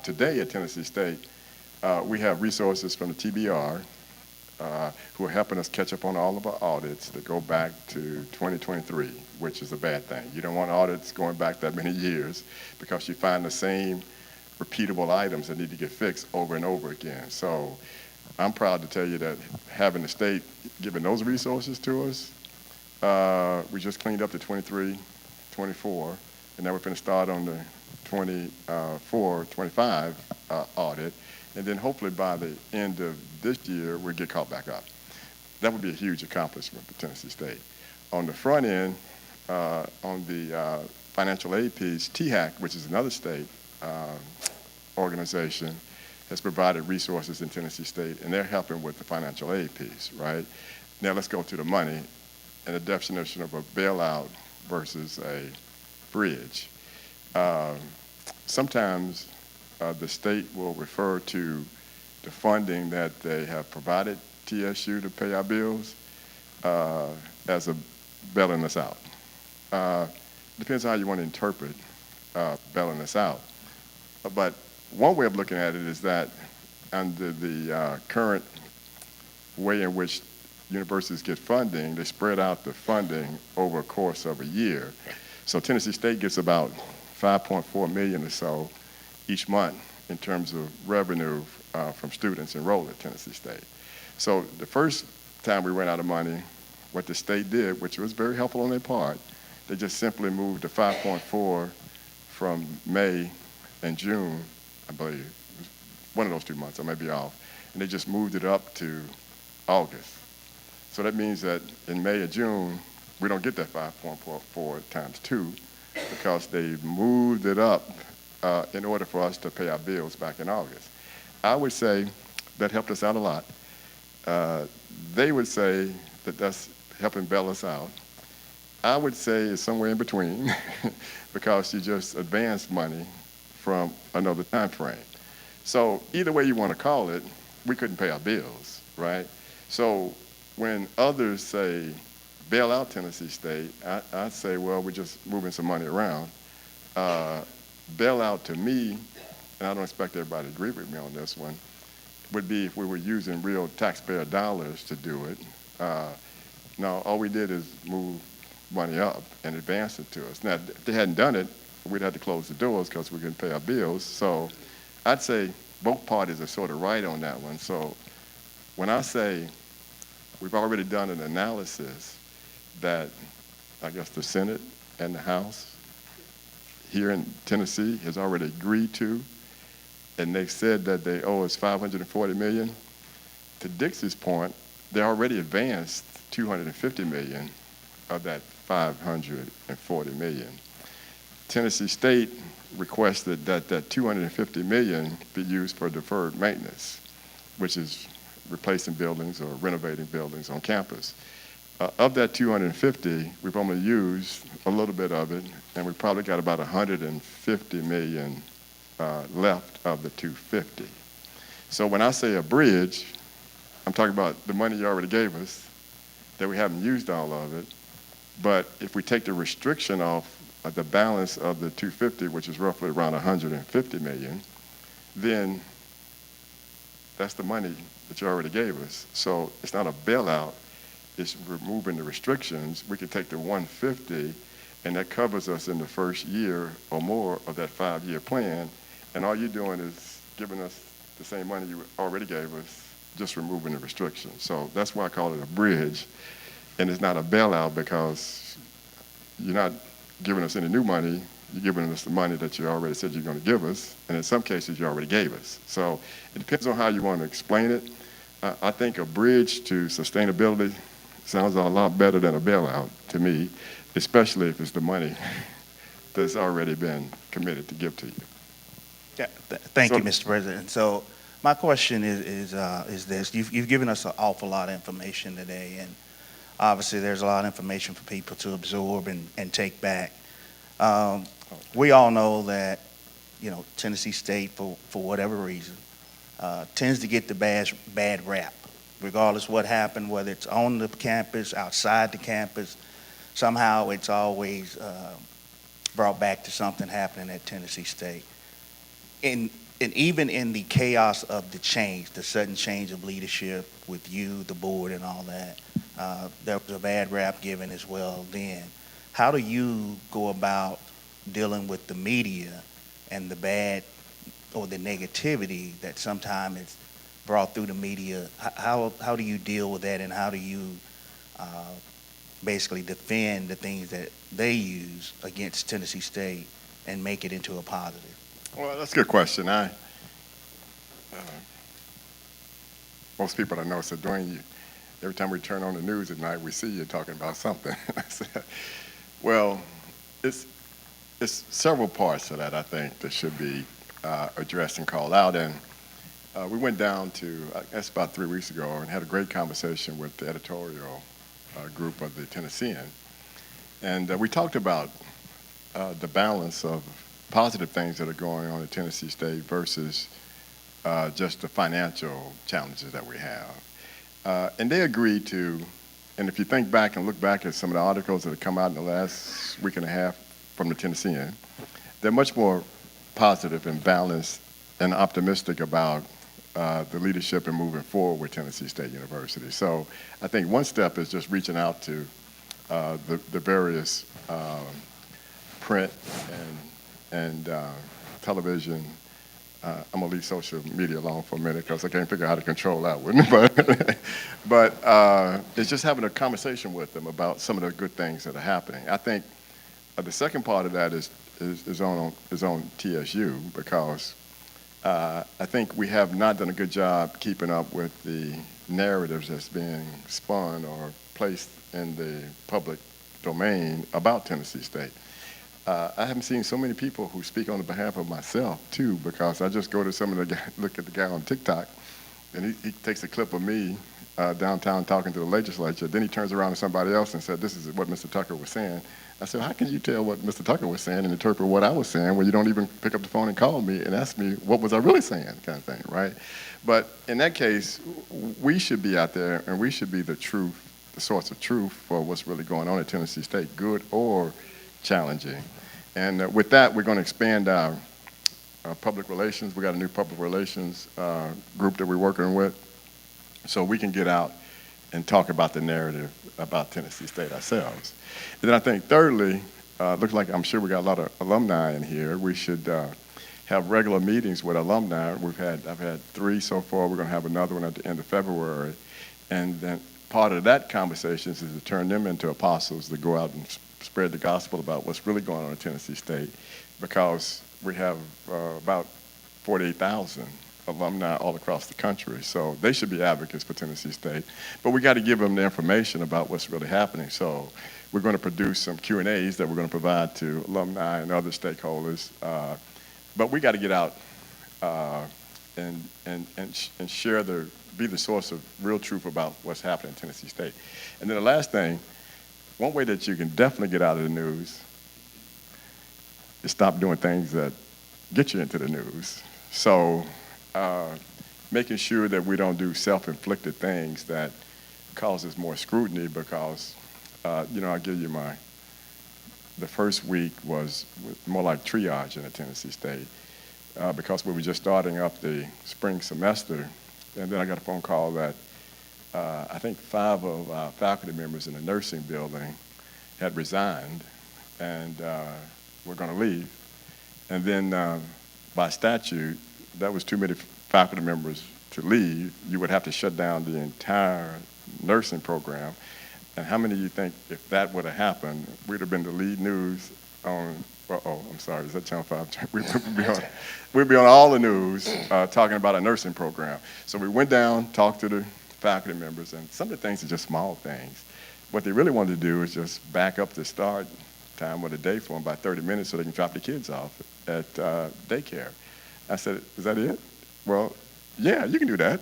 J: Today at Tennessee State, we have resources from the TBR who are helping us catch up on all of our audits that go back to 2023, which is a bad thing. You don't want audits going back that many years because you find the same repeatable items that need to get fixed over and over again. So I'm proud to tell you that having the state giving those resources to us, we just cleaned up the 23, 24, and now we're going to start on the 24, 25 audit, and then hopefully by the end of this year, we'll get caught back up. That would be a huge accomplishment for Tennessee State. On the front end, on the financial aid piece, THAC, which is another state organization, has provided resources in Tennessee State, and they're helping with the financial aid piece, right? Now let's go to the money and the definition of a bailout versus a bridge. Sometimes the state will refer to the funding that they have provided TSU to pay our bills as a bailing us out. Depends on how you want to interpret bailing us out. But one way of looking at it is that under the current way in which universities get funding, they spread out the funding over a course of a year. So Tennessee State gets about 5.4 million or so each month in terms of revenue from students enrolled at Tennessee State. So the first time we ran out of money, what the state did, which was very helpful on their part, they just simply moved the 5.4 from May and June, I believe, one of those 2 months, I may be off, and they just moved it up to August. So that means that in May or June, we don't get that 5.4 times 2 because they moved it up in order for us to pay our bills back in August. I would say that helped us out a lot. They would say that that's helping bail us out. I would say it's somewhere in between because you just advanced money from another time frame. So either way you want to call it, we couldn't pay our bills, right? So when others say bail out Tennessee State, I'd say, well, we're just moving some money around. Bailout to me, and I don't expect everybody to agree with me on this one, would be if we were using real taxpayer dollars to do it. No, all we did is move money up and advance it to us. Now, if they hadn't done it, we'd have to close the doors because we couldn't pay our bills. So I'd say both parties are sort of right on that one. So when I say we've already done an analysis that I guess the Senate and the House here in Tennessee has already agreed to, and they said that they owe us $540 million. To Dixie's point, they already advanced $250 million of that $540 million. Tennessee State requested that that 250 million be used for deferred maintenance, which is replacing buildings or renovating buildings on campus. Of that 250, we've only used a little bit of it, and we probably got about 150 million left of the 250. So when I say a bridge, I'm talking about the money you already gave us, that we haven't used all of it. But if we take the restriction off of the balance of the 250, which is roughly around 150 million, then that's the money that you already gave us. So it's not a bailout, it's removing the restrictions. We can take the 150, and that covers us in the first year or more of that 5-year plan. And all you're doing is giving us the same money you already gave us, just removing the restrictions. So that's why I call it a bridge. And it's not a bailout because you're not giving us any new money. You're giving us the money that you already said you're going to give us. And in some cases, you already gave us. So it depends on how you want to explain it. I think a bridge to sustainability sounds a lot better than a bailout to me, especially if it's the money that's already been committed to give to you.
C: Yeah, thank
J: So-
C: you, Mr. President. So my question is this. You've given us an awful lot of information today, and obviously there's a lot of information for people to absorb and take back. We all know that, Tennessee State, for whatever reason, tends to get the bad rap, regardless what happened, whether it's on the campus, outside the campus. Somehow it's always brought back to something happening at Tennessee State. And even in the chaos of the change, the sudden change of leadership with you, the board, and all that, there was a bad rap given as well then. How do you go about dealing with the media and the bad or the negativity that sometimes is brought through the media? How do you deal with that, and how do you basically defend the things that they use against Tennessee State and make it into a positive?
J: Well, that's a good question. Most people I know said, Dwayne, every time we turn on the news at night, we see you talking about something. I said, well, it's several parts of that, I think, that should be addressed and called out. And we went down to, I guess about 3 weeks ago, and had a great conversation with the editorial group of the Tennessean. And we talked about the balance of positive things that are going on at Tennessee State versus just the financial challenges that we have. And they agreed to, and if you think back and look back at some of the articles that have come out in the last week and a half from the Tennessean, they're much more positive and balanced and optimistic about the leadership and moving forward with Tennessee State University. So I think one step is just reaching out to the various print and television. I'm gonna leave social media alone for a minute because I can't figure out how to control that one. But it's just having a conversation with them about some of the good things that are happening. I think the second part of that is on TSU because I think we have not done a good job keeping up with the narratives that's being spun or placed in the public domain about Tennessee State. I haven't seen so many people who speak on the behalf of myself, too, because I just go to some of the guys, look at the guy on TikTok, and he takes a clip of me downtown talking to the legislature. Then he turns around to somebody else and said, this is what Mr. Tucker was saying. I said, how can you tell what Mr. Tucker was saying and interpret what I was saying when you don't even pick up the phone and call me and ask me what was I really saying, kind of thing, right? But in that case, we should be out there, and we should be the truth, the source of truth for what's really going on at Tennessee State, good or challenging. And with that, we're going to expand our public relations. We got a new public relations group that we're working with, so we can get out and talk about the narrative about Tennessee State ourselves. And then I think thirdly, looks like I'm sure we got a lot of alumni in here. We should have regular meetings with alumni. I've had 3 so far. We're going to have another one at the end of February. And then part of that conversation is to turn them into apostles to go out and spread the gospel about what's really going on at Tennessee State, because we have about 48,000 alumni all across the country. So they should be advocates for Tennessee State. But we got to give them the information about what's really happening. So we're going to produce some Q&As that we're going to provide to alumni and other stakeholders. But we got to get out and share be the source of real truth about what's happening in Tennessee State. And then the last thing, one way that you can definitely get out of the news is stop doing things that get you into the news. So making sure that we don't do self-inflicted things that causes more scrutiny because, I'll give you the first week was more like triage in Tennessee State because we were just starting up the spring semester. And then I got a phone call that I think 5 of our faculty members in the nursing building had resigned and were going to leave. And then by statute, that was too many faculty members to leave. You would have to shut down the entire nursing program. And how many of you think if that would have happened, we'd have been the lead news on, I'm sorry, is that Channel 5? We'd be on all the news talking about a nursing program. So we went down, talked to the faculty members, and some of the things are just small things. What they really wanted to do is just back up the start time of the day for them by 30 minutes so they can drop the kids off at daycare. I said, is that it? Well, yeah, you can do that.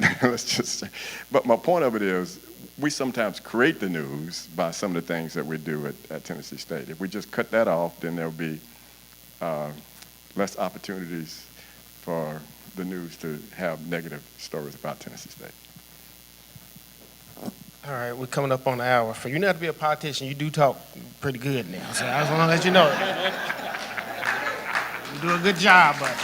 J: But my point of it is, we sometimes create the news by some of the things that we do at Tennessee State. If we just cut that off, then there'll be less opportunities for the news to have negative stories about Tennessee State.
F: All right, we're coming up on the hour. For you not to be a politician, you do talk pretty good now. So I just want to let you know. You do a good job, but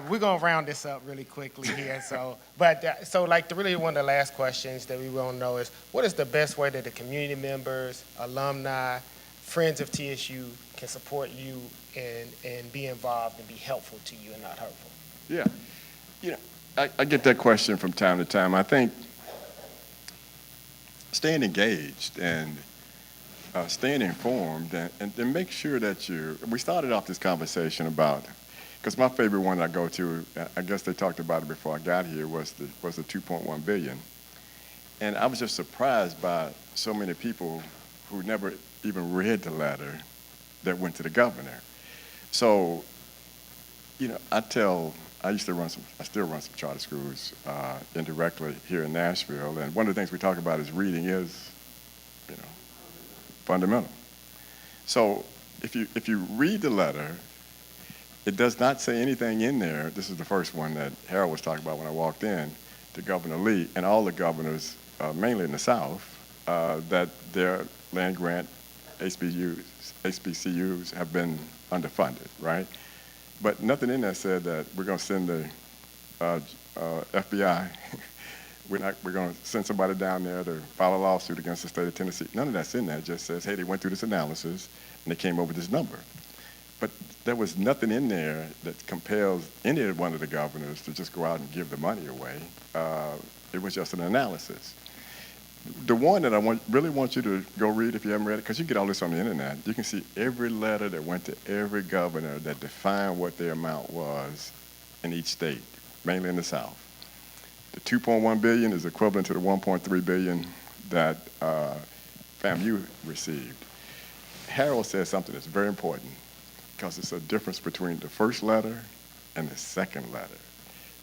F: we're gonna round this up really quickly here. So really one of the last questions that we want to know is, what is the best way that the community members, alumni, friends of TSU can support you and be involved and be helpful to you and not hurtful?
J: Yeah, I get that question from time to time. I think staying engaged and staying informed and make sure that we started off this conversation about, because my favorite one I go to, I guess they talked about it before I got here, was the 2.1 billion. And I was just surprised by so many people who never even read the letter that went to the governor. So, I still run some charter schools indirectly here in Nashville, and one of the things we talk about is reading is, fundamental. So if you read the letter, it does not say anything in there. This is the first one that Harold was talking about when I walked in, to Governor Lee and all the governors, mainly in the South, that their land grant HBCUs have been underfunded, right? But nothing in there said that we're going to send the FBI. We're going to send somebody down there to file a lawsuit against the state of Tennessee. None of that's in there. It just says, hey, they went through this analysis and they came up with this number. But there was nothing in there that compels any one of the governors to just go out and give the money away. It was just an analysis. The one that I really want you to go read if you haven't read it, because you get all this on the internet, you can see every letter that went to every governor that defined what their amount was in each state, mainly in the South. The 2.1 billion is equivalent to the 1.3 billion that FAMU received. Harold said something that's very important, because it's a difference between the first letter and the second letter.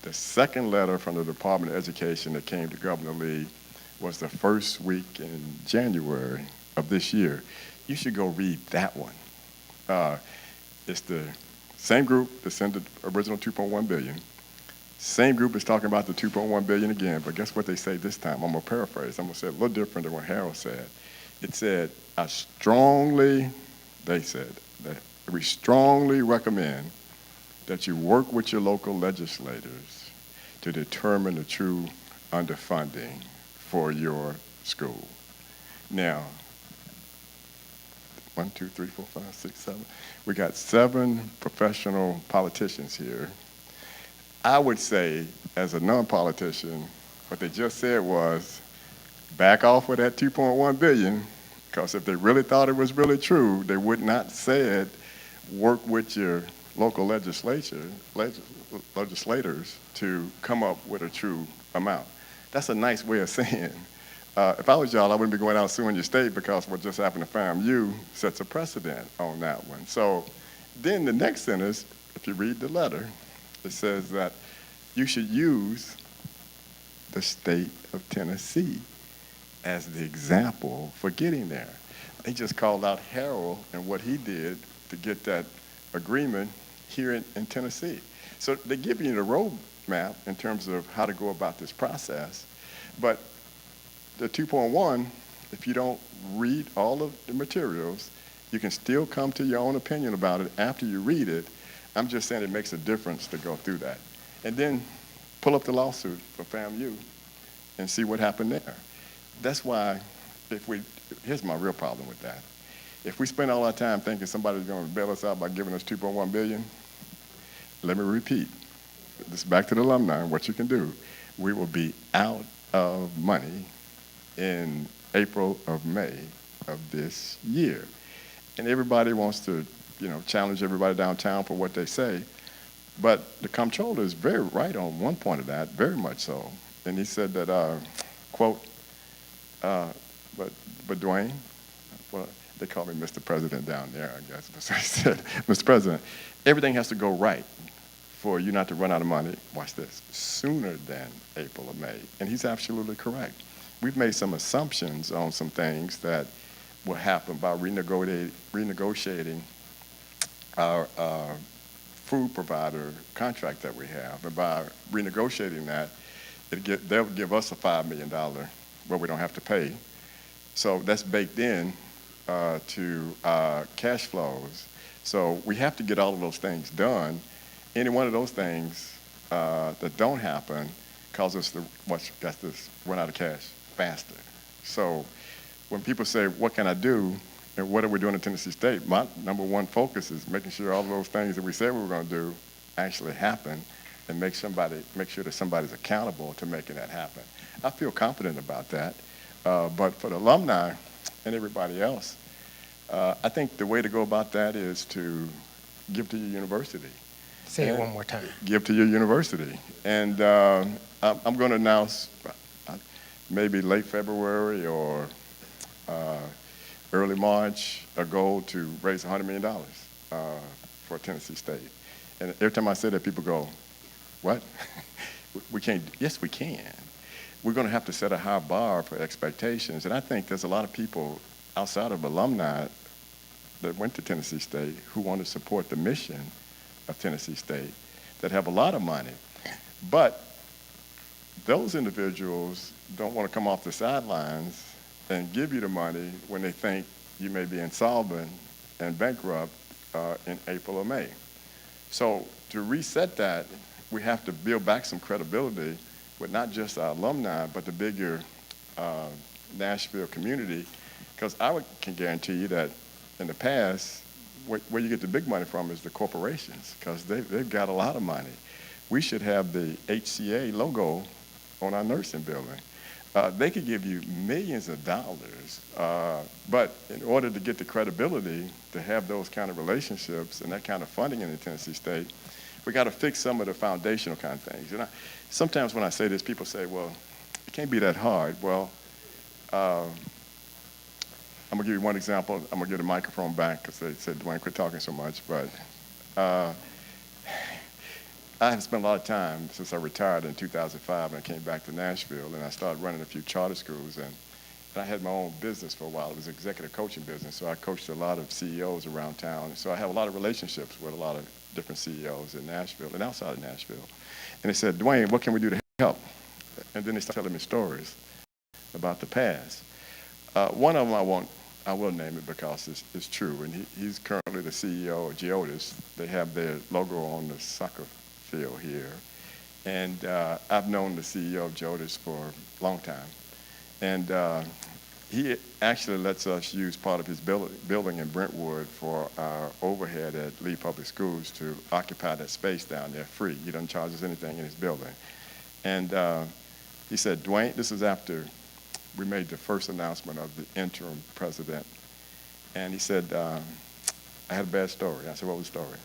J: The second letter from the Department of Education that came to Governor Lee was the first week in January of this year. You should go read that one. It's the same group that sent the original 2.1 billion. Same group is talking about the 2.1 billion again, but guess what they say this time? I'm gonna paraphrase. I'm gonna say it a little different than what Harold said. It said, they said that we strongly recommend that you work with your local legislators to determine the true underfunding for your school. Now, 1, 2, 3, 4, 5, 6, 7. We got 7 professional politicians here. I would say, as a non-politician, what they just said was, back off with that 2.1 billion, because if they really thought it was really true, they would not said, work with your local legislators to come up with a true amount. That's a nice way of saying if I was y'all, I wouldn't be going out suing your state because what just happened to FAMU sets a precedent on that one. So then the next sentence, if you read the letter, it says that you should use the state of Tennessee as the example for getting there. They just called out Harold and what he did to get that agreement here in Tennessee. So they give you the roadmap in terms of how to go about this process. But the 2.1, if you don't read all of the materials, you can still come to your own opinion about it after you read it. I'm just saying it makes a difference to go through that. And then pull up the lawsuit for FAMU and see what happened there. That's why, here's my real problem with that. If we spend all our time thinking somebody's going to bail us out by giving us $2.1 billion, let me repeat, this is back to the alumni, what you can do. We will be out of money in April or May of this year. And everybody wants to, challenge everybody downtown for what they say. But the comptroller is very right on one point of that, very much so. And he said that, quote, but Dwayne, well, they call me Mr. President down there, I guess. But so he said, Mr. President, everything has to go right for you not to run out of money, watch this, sooner than April or May. And he's absolutely correct. We've made some assumptions on some things that will happen by renegotiating our food provider contract that we have. And by renegotiating that, they'll give us a $5 million where we don't have to pay. So that's baked in to cash flows. So we have to get all of those things done. Any one of those things that don't happen cause us to run out of cash faster. So when people say, what can I do, and what are we doing in Tennessee State, my number one focus is making sure all of those things that we said we were going to do actually happen, and make sure that somebody's accountable to making that happen. I feel confident about that. But for the alumni and everybody else, I think the way to go about that is to give to your university.
F: Say it one more time.
J: Give to your university. And I'm going to announce maybe late February or early March a goal to raise $100 million for Tennessee State. And every time I say that, people go, what? We can't. Yes, we can. We're going to have to set a high bar for expectations. And I think there's a lot of people outside of alumni that went to Tennessee State who want to support the mission of Tennessee State that have a lot of money. But those individuals don't want to come off the sidelines and give you the money when they think you may be insolvent and bankrupt in April or May. So to reset that, we have to build back some credibility with not just our alumni, but the bigger Nashville community, because I can guarantee you that in the past, where you get the big money from is the corporations, because they've got a lot of money. We should have the HCA logo on our nursing building. They could give you millions of dollars, but in order to get the credibility to have those kind of relationships and that kind of funding in the Tennessee State, we got to fix some of the foundational kind of things. And sometimes when I say this, people say, well, it can't be that hard. Well, I'm going to give you one example. I'm going to give the microphone back because they said, Dwayne, quit talking so much. But I have spent a lot of time since I retired in 2005 and I came back to Nashville, and I started running a few charter schools. And I had my own business for a while. It was an executive coaching business, so I coached a lot of CEOs around town. So I have a lot of relationships with a lot of different CEOs in Nashville and outside of Nashville. And they said, Dwayne, what can we do to help? And then they started telling me stories about the past. One of them I will name it because it's true, and he's currently the CEO of Geodis. They have their logo on the soccer field here. And I've known the CEO of Geodis for a long time. And he actually lets us use part of his building in Brentwood for our overhead at Lee Public Schools to occupy that space down there free. He doesn't charge us anything in his building. And he said, Dwayne, this is after we made the first announcement of the interim president. And he said, I had a bad story. I said, what was the story?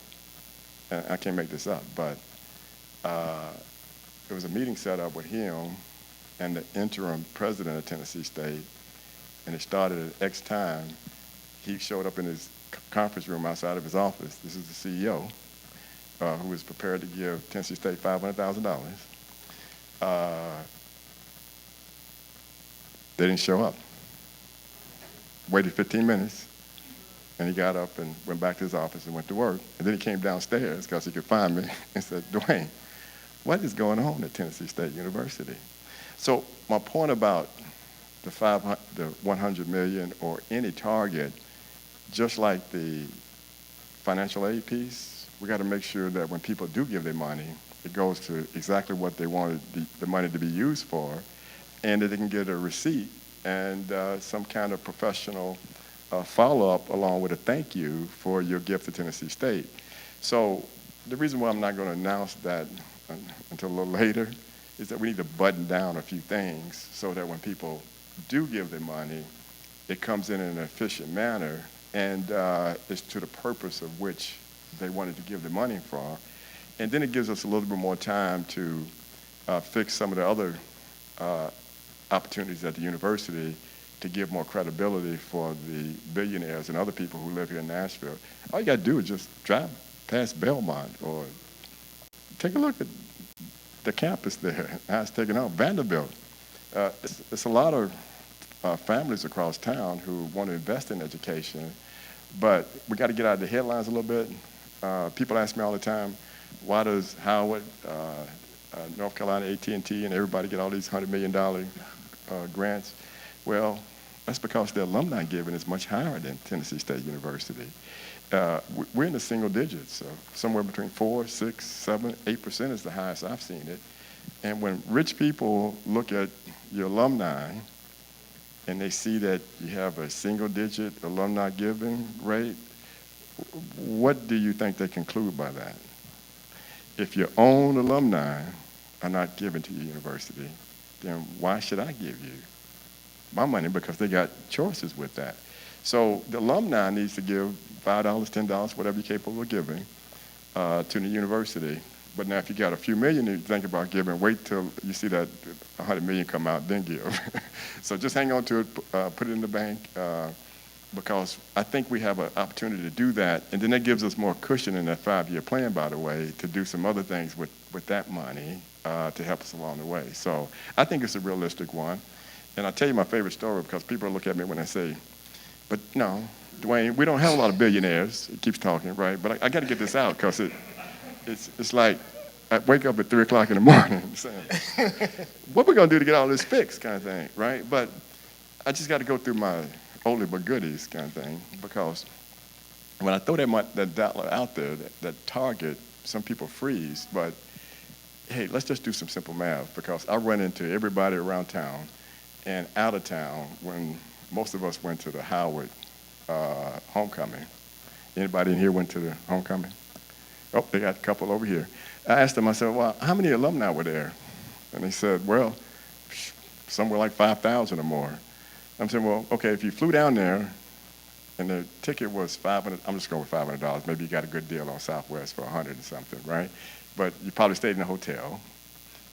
J: And I can't make this up, but there was a meeting set up with him and the interim president of Tennessee State, and it started at X time. He showed up in his conference room outside of his office. This is the CEO, who was prepared to give Tennessee State $500,000. They didn't show up. Waited 15 minutes, and he got up and went back to his office and went to work. And then he came downstairs because he could find me and said, Dwayne, what is going on at Tennessee State University? So my point about the 100 million or any target, just like the financial aid piece, we got to make sure that when people do give their money, it goes to exactly what they wanted the money to be used for, and that they can get a receipt and some kind of professional follow-up along with a thank you for your gift to Tennessee State. So the reason why I'm not going to announce that until a little later is that we need to button down a few things so that when people do give their money, it comes in an efficient manner and it's to the purpose of which they wanted to give the money for. And then it gives us a little bit more time to fix some of the other opportunities at the university to give more credibility for the billionaires and other people who live here in Nashville. All you got to do is just drive past Belmont or take a look at the campus there. How it's taken out. Vanderbilt. It's a lot of families across town who want to invest in education, but we got to get out of the headlines a little bit. People ask me all the time, why does Howard, North Carolina, AT&T, and everybody get all these $100 million grants? Well, that's because the alumni giving is much higher than Tennessee State University. We're in the single digits, so somewhere between 4, 6, 7, 8% is the highest I've seen it. And when rich people look at your alumni and they see that you have a single digit alumni giving rate, what do you think they conclude by that? If your own alumni are not giving to your university, then why should I give you my money? Because they got choices with that. So the alumni needs to give $5, $10, whatever you're capable of giving to the university. But now if you got a few million you think about giving, wait till you see that 100 million come out, then give. So just hang on to it, put it in the bank, because I think we have an opportunity to do that. And then that gives us more cushion in that 5-year plan, by the way, to do some other things with that money to help us along the way. So I think it's a realistic one. And I'll tell you my favorite story because people look at me when I say, but no, Dwayne, we don't have a lot of billionaires. He keeps talking, right? But I got to get this out because it's like I wake up at 3 o'clock in the morning saying, what we going to do to get all this fixed kind of thing, right? But I just got to go through my only but goodies kind of thing, because when I throw that dollar out there, that target, some people freeze, but hey, let's just do some simple math, because I run into everybody around town and out of town when most of us went to the Howard homecoming. Anybody in here went to the homecoming? Oh, they got a couple over here. I asked them, I said, well, how many alumni were there? And they said, well, somewhere like 5,000 or more. I'm saying, well, okay, if you flew down there and the ticket was $500, I'm just going with $500. Maybe you got a good deal on Southwest for 100 and something, right? But you probably stayed in a hotel,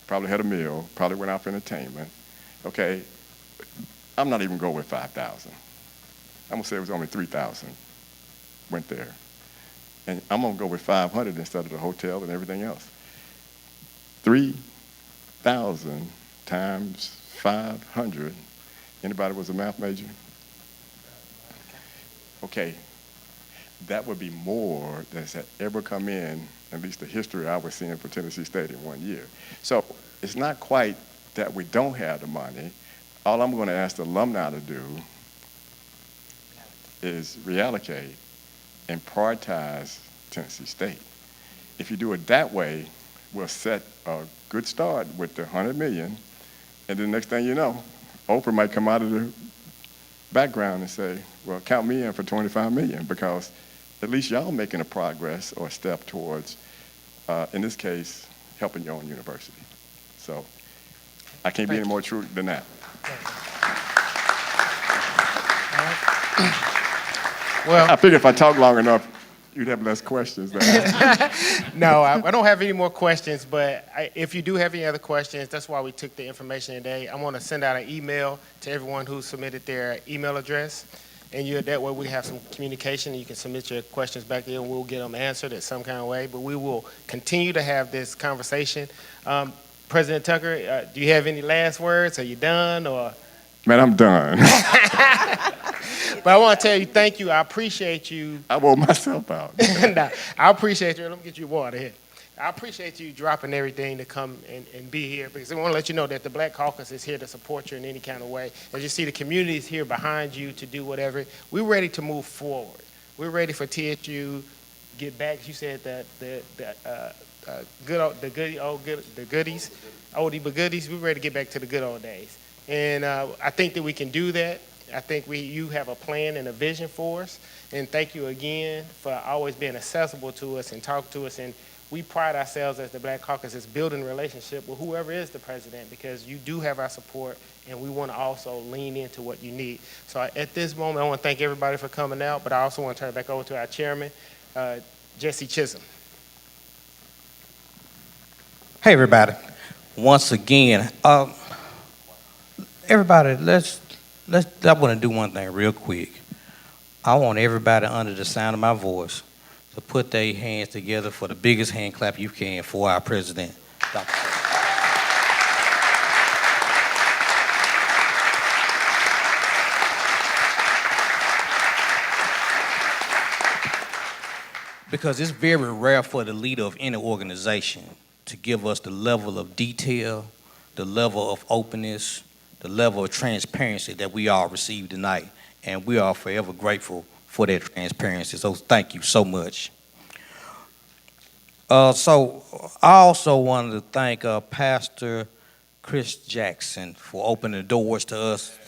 J: probably had a meal, probably went out for entertainment. Okay, I'm not even going with 5,000. I'm going to say it was only 3,000 went there. And I'm going to go with 500 instead of the hotel and everything else. 3,000 times 500. Anybody was a math major? Okay, that would be more than has ever come in, at least the history I was seeing for Tennessee State in 1 year. So it's not quite that we don't have the money. All I'm going to ask the alumni to do is reallocate and prioritize Tennessee State. If you do it that way, we'll set a good start with the 100 million, and then next thing you know, Oprah might come out of the background and say, well, count me in for 25 million, because at least y'all making a progress or a step towards, in this case, helping your own university. So I can't be any more true than that.
F: Well,
J: I figure if I talk long enough, You'd have less questions.
F: No, I don't have any more questions, but if you do have any other questions, that's why we took the information today. I want to send out an email to everyone who submitted their email address, and that way we have some communication, and you can submit your questions back there, and we'll get them answered in some kind of way, but we will continue to have this conversation. President Tucker, do you have any last words? Are you done, or?
J: Man, I'm done.
F: But I want to tell you, thank you. I appreciate you.
J: I wore myself out.
F: Nah, I appreciate you. Let me get you water here. I appreciate you dropping everything to come and be here, because I want to let you know that the Black Caucus is here to support you in any kind of way. As you see, the community is here behind you to do whatever. We're ready to move forward. We're ready for TSU get back. You said that the goodies, oldie but goodies. We're ready to get back to the good old days, and I think that we can do that. I think you have a plan and a vision for us, and thank you again for always being accessible to us and talk to us. And we pride ourselves as the Black Caucus as building a relationship with whoever is the president, because you do have our support, and we want to also lean into what you need. So at this moment, I want to thank everybody for coming out, but I also want to turn it back over to our chairman, Jesse Chisholm.
B: Hey, everybody. Once again, everybody, I want to do one thing real quick. I want everybody under the sound of my voice to put their hands together for the biggest hand clap you can for our president, Dr. Because it's very rare for the leader of any organization to give us the level of detail, the level of openness, the level of transparency that we all received tonight. And we are forever grateful for that transparency. So thank you so much. So I also wanted to thank Pastor Chris Jackson for opening the doors to us.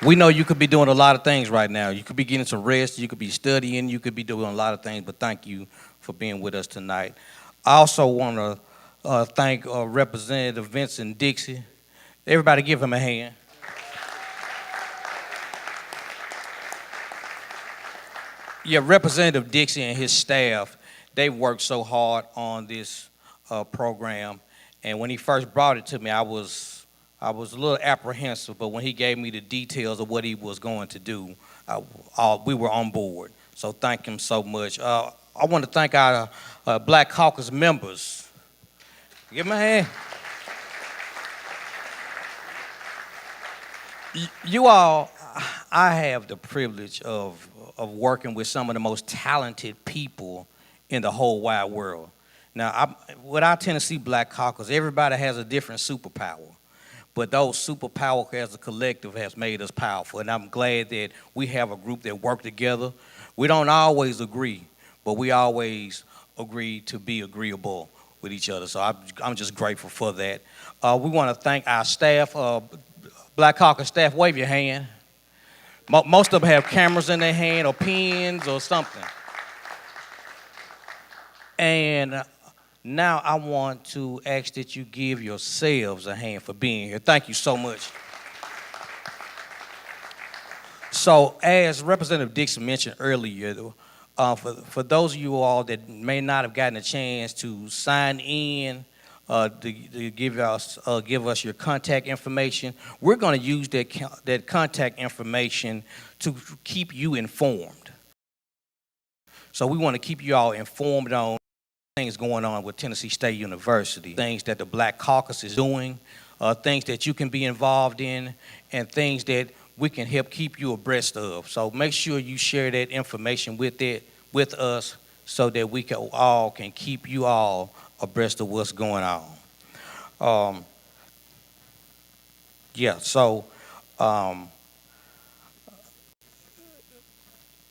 B: We know you could be doing a lot of things right now. You could be getting some rest, you could be studying, you could be doing a lot of things, but thank you for being with us tonight. I also want to thank Representative Vincent Dixie. Everybody give him a hand. Yeah, Representative Dixie and his staff, they worked so hard on this program, and when he first brought it to me, I was a little apprehensive, but when he gave me the details of what he was going to do, we were on board. So thank him so much. I want to thank our Black Caucus members. Give them a hand. You all, I have the privilege of working with some of the most talented people in the whole wide world. Now, with our Tennessee Black Caucus, everybody has a different superpower. But those superpowers as a collective has made us powerful. And I'm glad that we have a group that work together. We don't always agree, but we always agree to be agreeable with each other. So I'm just grateful for that. We want to thank our staff, Black Caucus staff. Wave your hand. Most of them have cameras in their hand or pens or something. And now I want to ask that you give yourselves a hand for being here. Thank you so much. So as Representative Dixon mentioned earlier, for those of you all that may not have gotten a chance to sign in to give us your contact information, we're going to use that contact information to keep you informed. So we want to keep you all informed on things going on with Tennessee State University, things that the Black Caucus is doing, things that you can be involved in, and things that we can help keep you abreast of. So make sure you share that information with us so that we all can keep you all abreast of what's going on.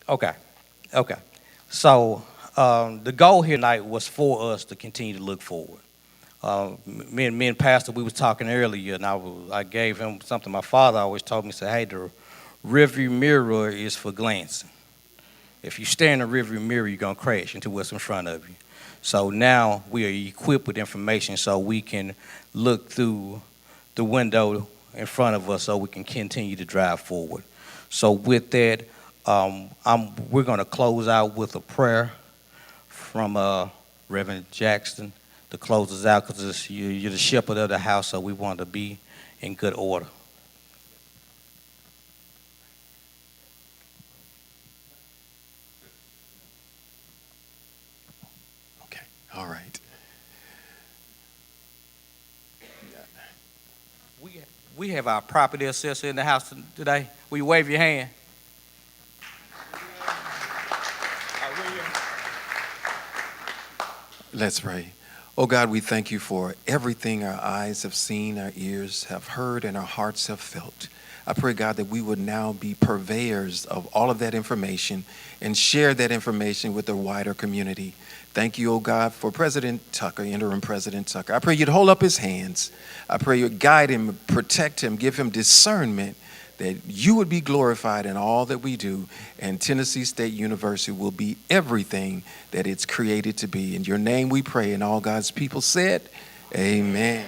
B: Okay. So the goal here tonight was for us to continue to look forward. Me and Pastor, we was talking earlier, and I gave him something my father always told me. He said, hey, the rearview mirror is for glancing. If you stare in the rearview mirror, you're going to crash into what's in front of you. So now we are equipped with information so we can look through the window in front of us so we can continue to drive forward. So with that, we're going to close out with a prayer from Reverend Jackson to close us out, because you're the shepherd of the house, so we want to be in good order.
A: Okay, all right.
B: We have our property assessor in the house today. Will you wave your hand?
A: Let's pray. Oh God, we thank you for everything our eyes have seen, our ears have heard, and our hearts have felt. I pray, God, that we would now be purveyors of all of that information and share that information with the wider community. Thank you, oh God, for President Tucker, Interim President Tucker. I pray you'd hold up his hands. I pray you'd guide him, protect him, give him discernment, that you would be glorified in all that we do, and Tennessee State University will be everything that it's created to be. In your name we pray, and all God's people said, amen.